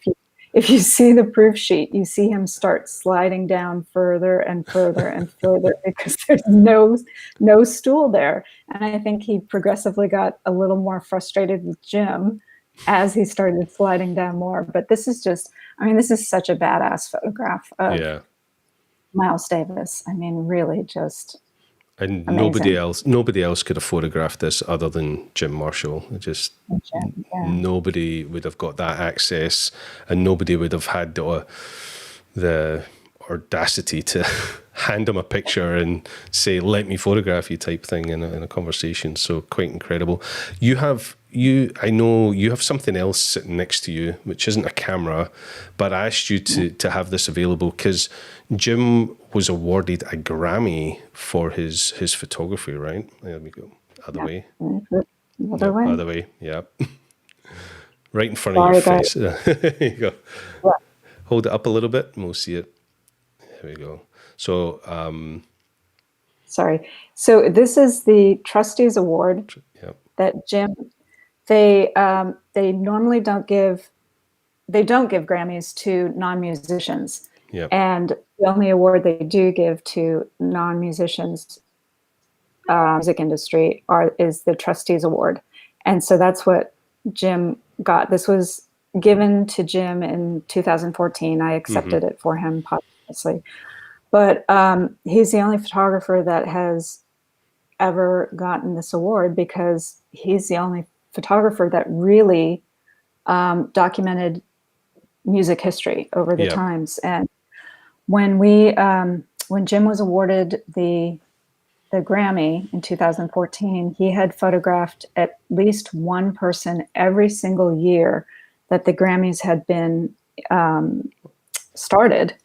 if you see the proof sheet, you see him start sliding down further and further and further because there's no stool there. And I think he progressively got a little more frustrated with Jim as he started sliding down more. But this is such a badass photograph of Miles Davis. I mean, really just and amazing. nobody else could have photographed this other than Jim Marshall. Nobody would have got that access, and nobody would have had the audacity to hand him a picture and say, "Let me photograph you," type thing in a conversation. So quite incredible. I know you have something else sitting next to you, which isn't a camera, but I asked you to have this available because Jim was awarded a Grammy for his photography, right? There we go. Other way. Other way. Yeah. Right in front of your face. There you go. Yeah. Hold it up a little bit and we'll see it. There we go. So sorry. So this is the Trustees Award Yep. that Jim, they normally don't give Grammys to non-musicians. Yep. And the only award they do give to non-musicians, music industry, is the Trustees Award. And so that's what Jim got. This was given to Jim in 2014. I accepted it for him posthumously. But he's the only photographer that has ever gotten this award, because he's the only photographer that really documented music history over the times. And when Jim was awarded the Grammy in 2014, he had photographed at least one person every single year that the Grammys had been started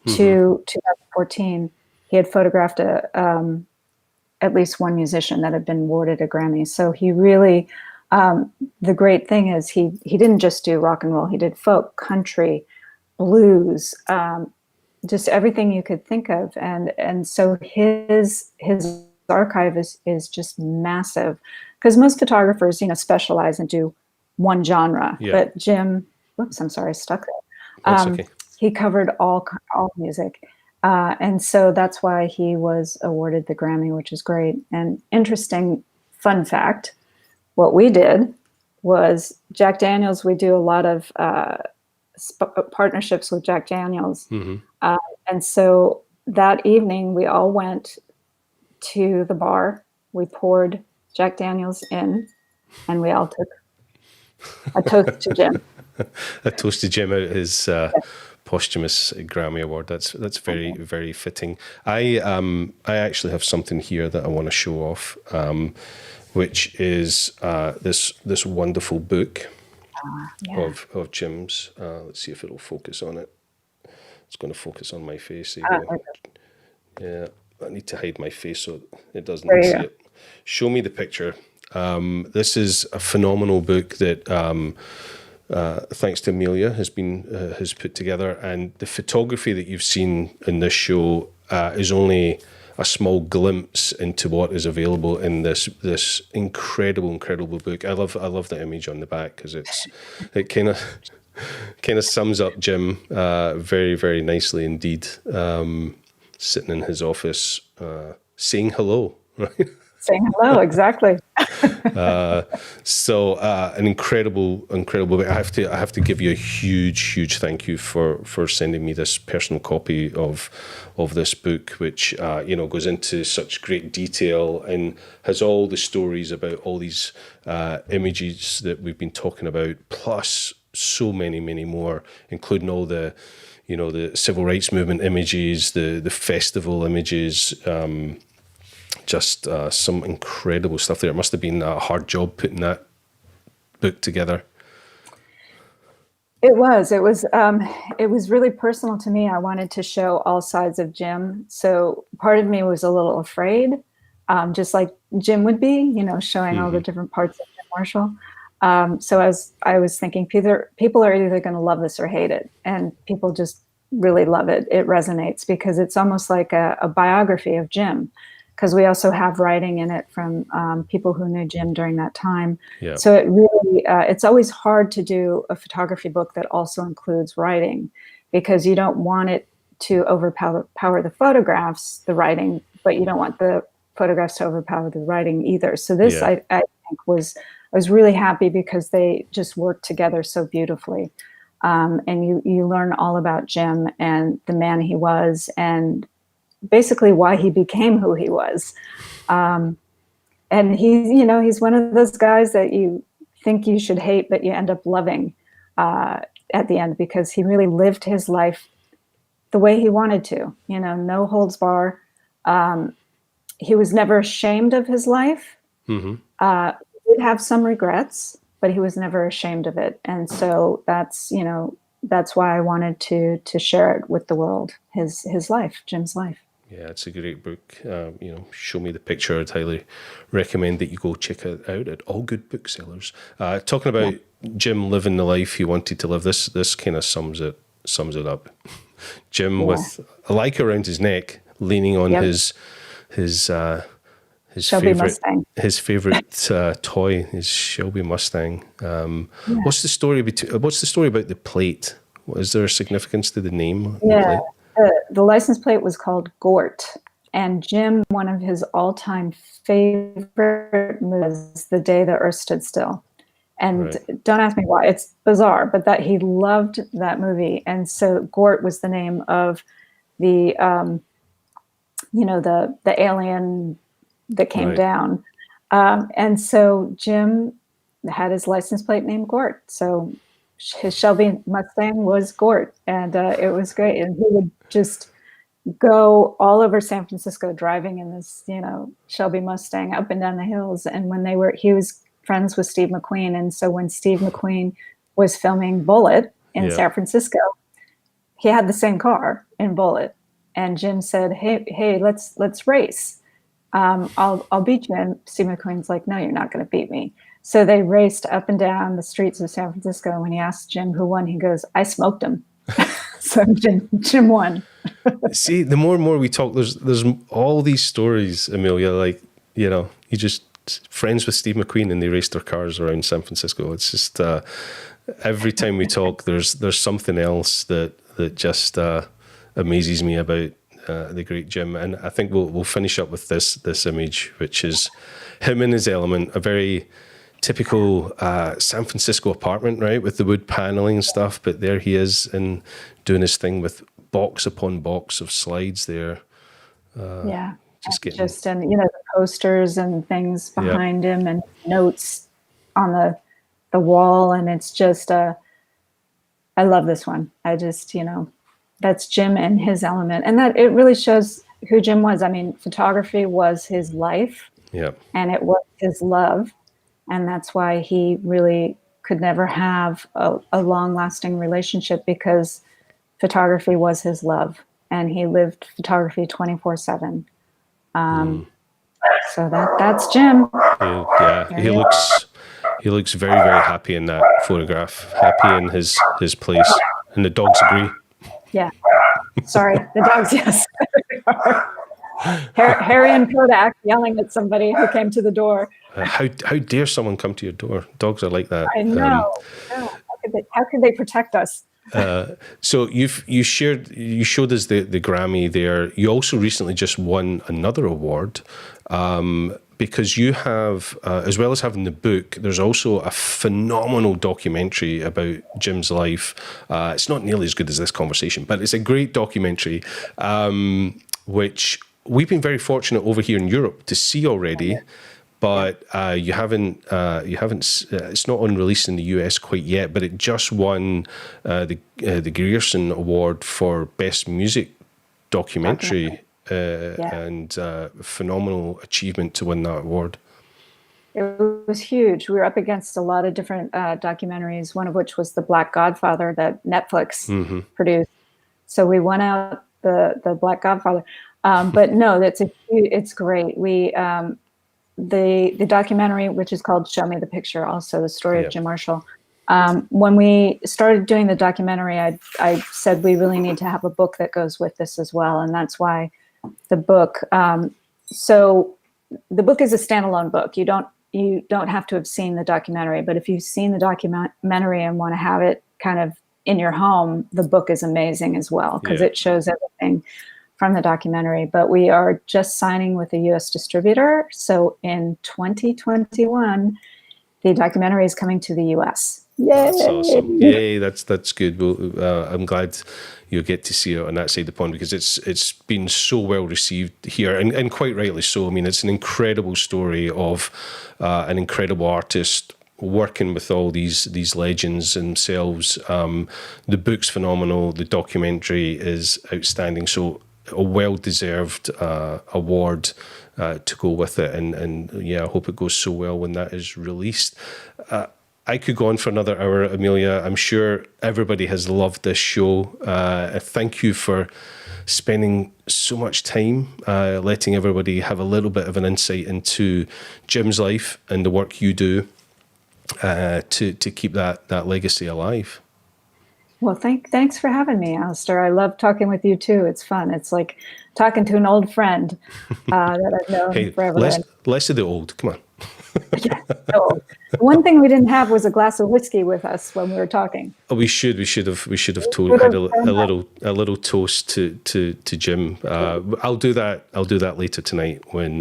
to 2014. He had photographed at least one musician that had been awarded a Grammy. So he really, the great thing is he didn't just do rock and roll. He did folk, country, blues, just everything you could think of. And so his archive is just massive, because most photographers, specialize and do one genre. Yeah. But Jim, whoops, I'm sorry, I stuck there. That's okay. He covered all music. And so that's why he was awarded the Grammy, which is great. And interesting fun fact, what we did was Jack Daniels, we do a lot of partnerships with Jack Daniels. And so that evening we all went to the bar, we poured Jack Daniels in, and we all took a toast to Jim. A toast to Jim out his posthumous Grammy Award. That's very, very fitting. I actually have something here that I want to show off, which is this wonderful book of Jim's. Let's see if it'll focus on it. It's going to focus on my face. Yeah, I need to hide my face so it doesn't see it. Show me the picture. This is a phenomenal book that, thanks to Amelia, has put together, and the photography that you've seen in this show is only a small glimpse into what is available in this incredible book. I love the image on the back, because it kind of sums up Jim very, very nicely indeed. Sitting in his office, saying hello, right? Saying hello, exactly. So an incredible book. I have to give you a huge thank you for sending me this personal copy of this book, which goes into such great detail and has all the stories about all these images that we've been talking about, plus so many more, including all the the civil rights movement images, the festival images. Just some incredible stuff there. It must have been a hard job putting that book together. It was really personal to me. I wanted to show all sides of Jim. So part of me was a little afraid, just like Jim would be, showing all the different parts of Jim Marshall. So as I was thinking, people are either going to love this or hate it. And people just really love it. It resonates because it's almost like a biography of Jim, because we also have writing in it from people who knew Jim during that time. Yeah. So it really, it's always hard to do a photography book that also includes writing, because you don't want it to overpower the photographs, the writing, but you don't want the photographs to overpower the writing either. So this, I think, I was really happy because they just worked together so beautifully. And you learn all about Jim and the man he was, and basically why he became who he was. And he's one of those guys that you think you should hate, but you end up loving at the end, because he really lived his life the way he wanted to, no holds bar. He was never ashamed of his life. He did have some regrets, but he was never ashamed of it. And so that's why I wanted to share it with the world, his life, Jim's life. Yeah, it's a great book. Show me the picture. I'd highly recommend that you go check it out at all good booksellers. Talking about Jim living the life he wanted to live, this kind of sums it up. Jim with a Leica around his neck, leaning on his his Shelby Mustang. his favorite toy, his Shelby Mustang. What's the story about the plate? Is there a significance to the name of the plate? The license plate was called Gort, and Jim, one of his all-time favorite movies, The Day the Earth Stood Still. And don't ask me why, it's bizarre, but that he loved that movie. And so Gort was the name of the, the alien that came down. And so Jim had his license plate named Gort. So his Shelby Mustang was Gort, and it was great. And he would just go all over San Francisco driving in this, Shelby Mustang up and down the hills. And when he was friends with Steve McQueen. And so when Steve McQueen was filming Bullet in San Francisco, he had the same car in Bullet. And Jim said, hey, let's race. I'll beat you. And Steve McQueen's like, no, you're not going to beat me. So they raced up and down the streets of San Francisco. And when he asked Jim who won, he goes, I smoked him. So Jim won. See, the more and more we talk, there's all these stories, Amelia, like, you just friends with Steve McQueen and they raced their cars around San Francisco. It's just every time we talk, there's something else that just amazes me about the great Jim. And I think we'll finish up with this image, which is him in his element, a very typical San Francisco apartment, right, with the wood paneling and stuff. But there he is and doing his thing with box upon box of slides there. The posters and things behind him and notes on the wall. And it's just, I love this one. I just, that's Jim and his element. And that it really shows who Jim was. I mean, photography was his life and it was his love. And that's why he really could never have a long-lasting relationship, because photography was his love and he lived photography 24/7. So that's Jim. He looks very, very happy in that photograph, happy in his place. And the dogs agree. Yeah. Sorry, the dogs, yes. Harry and Kodak yelling at somebody who came to the door. How dare someone come to your door? Dogs are like that. I know. How could they protect us? So you showed us the Grammy there. You also recently just won another award because you have, as well as having the book, there's also a phenomenal documentary about Jim's life. It's not nearly as good as this conversation, but it's a great documentary, which we've been very fortunate over here in Europe to see already. But you haven't. It's not on release in the US quite yet. But it just won the Grierson Award for Best Music Documentary, and phenomenal achievement to win that award. It was huge. We were up against a lot of different documentaries. One of which was The Black Godfather that Netflix produced. So we won out the Black Godfather. But no, it's great. We. The documentary, which is called Show Me the Picture, also the story of Jim Marshall. When we started doing the documentary, I said we really need to have a book that goes with this as well. And that's why the book. So the book is a standalone book. You don't have to have seen the documentary, but if you've seen the documentary and want to have it kind of in your home, the book is amazing as well, because it shows everything from the documentary. But we are just signing with a U.S. distributor. So in 2021, the documentary is coming to the U.S. Yay! That's awesome. Yay, that's good. Well, I'm glad you'll get to see it on that side of the pond, because it's been so well received here, and quite rightly so. I mean, it's an incredible story of an incredible artist working with all these legends themselves. The book's phenomenal. The documentary is outstanding. So a well-deserved award to go with it, and I hope it goes so well when that is released. I could go on for another hour, Amelia. I'm sure everybody has loved this show. Thank you for spending so much time letting everybody have a little bit of an insight into Jim's life and the work you do to keep that legacy alive. Well, thanks for having me, Alastair. I love talking with you too. It's fun. It's like talking to an old friend that I've known Hey, forever. less of the old. Come on. Yeah, so one thing we didn't have was a glass of whiskey with us when we were talking. Oh, we should have Would had have a done that. little toast to Jim. I'll do that. I'll do that later tonight when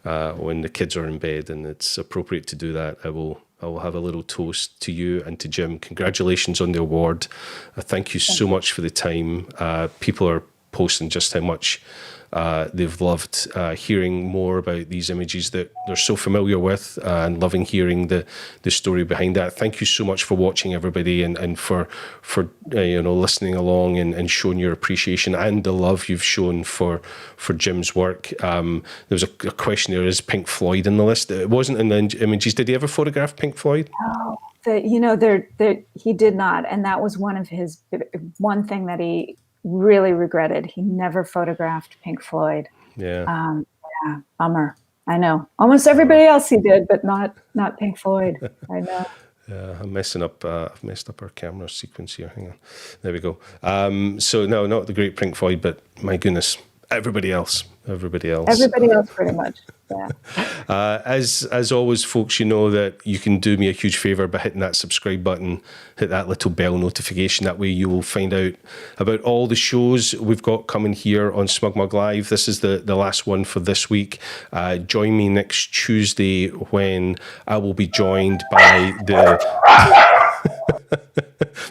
the kids are in bed and it's appropriate to do that. I will have a little toast to you and to Jim. Congratulations on the award. Thank you so much for the time. People are posting just how much they've loved hearing more about these images that they're so familiar with and loving hearing the story behind that. Thank you so much for watching, everybody, and for listening along and showing your appreciation and the love you've shown for Jim's work. There was a question there, is Pink Floyd in the list? It wasn't in the images. Did he ever photograph Pink Floyd? Oh, he did not, and that was one thing that he really regretted. He never photographed Pink Floyd. Yeah. Yeah, bummer. I know. Almost everybody else he did, but not Pink Floyd. I know. I'm messing up. I've messed up our camera sequence here. Hang on. There we go. So no, not the great Pink Floyd, but my goodness, everybody else. Everybody else, pretty much. Yeah. As always, folks, you know that you can do me a huge favor by hitting that subscribe button, hit that little bell notification. That way you will find out about all the shows we've got coming here on SmugMug Live. This is the last one for this week. Join me next Tuesday when I will be joined by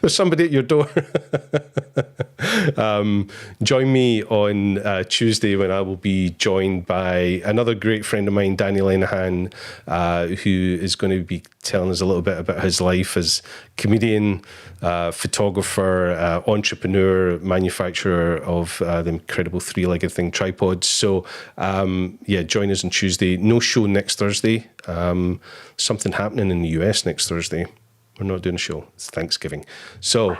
there's somebody at your door. Join me on Tuesday when I will be joined by another great friend of mine, Danny Lenahan, who is going to be telling us a little bit about his life as comedian, photographer, entrepreneur, manufacturer of the incredible three-legged thing, tripods. So, join us on Tuesday. No show next Thursday. Something happening in the US next Thursday. We're not doing a show. It's Thanksgiving. So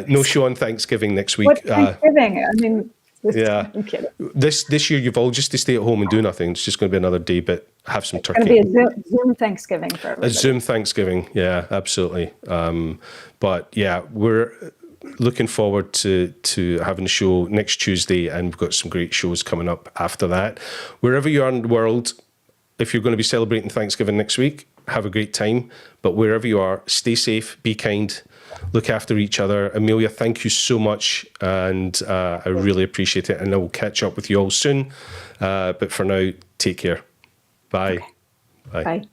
no show on Thanksgiving next week. What Thanksgiving? I mean, I'm kidding. This year you've all just to stay at home and do nothing. It's just going to be another day, but have some turkey. It's going to be a Zoom Thanksgiving for everybody. A Zoom Thanksgiving. Yeah, absolutely. But yeah, we're looking forward to having a show next Tuesday, and we've got some great shows coming up after that. Wherever you are in the world, if you're going to be celebrating Thanksgiving next week, have a great time. But wherever you are, stay safe, be kind, look after each other. Amelia, thank you so much. And I really appreciate it. And I will catch up with you all soon. But for now, take care. Bye. Okay. Bye.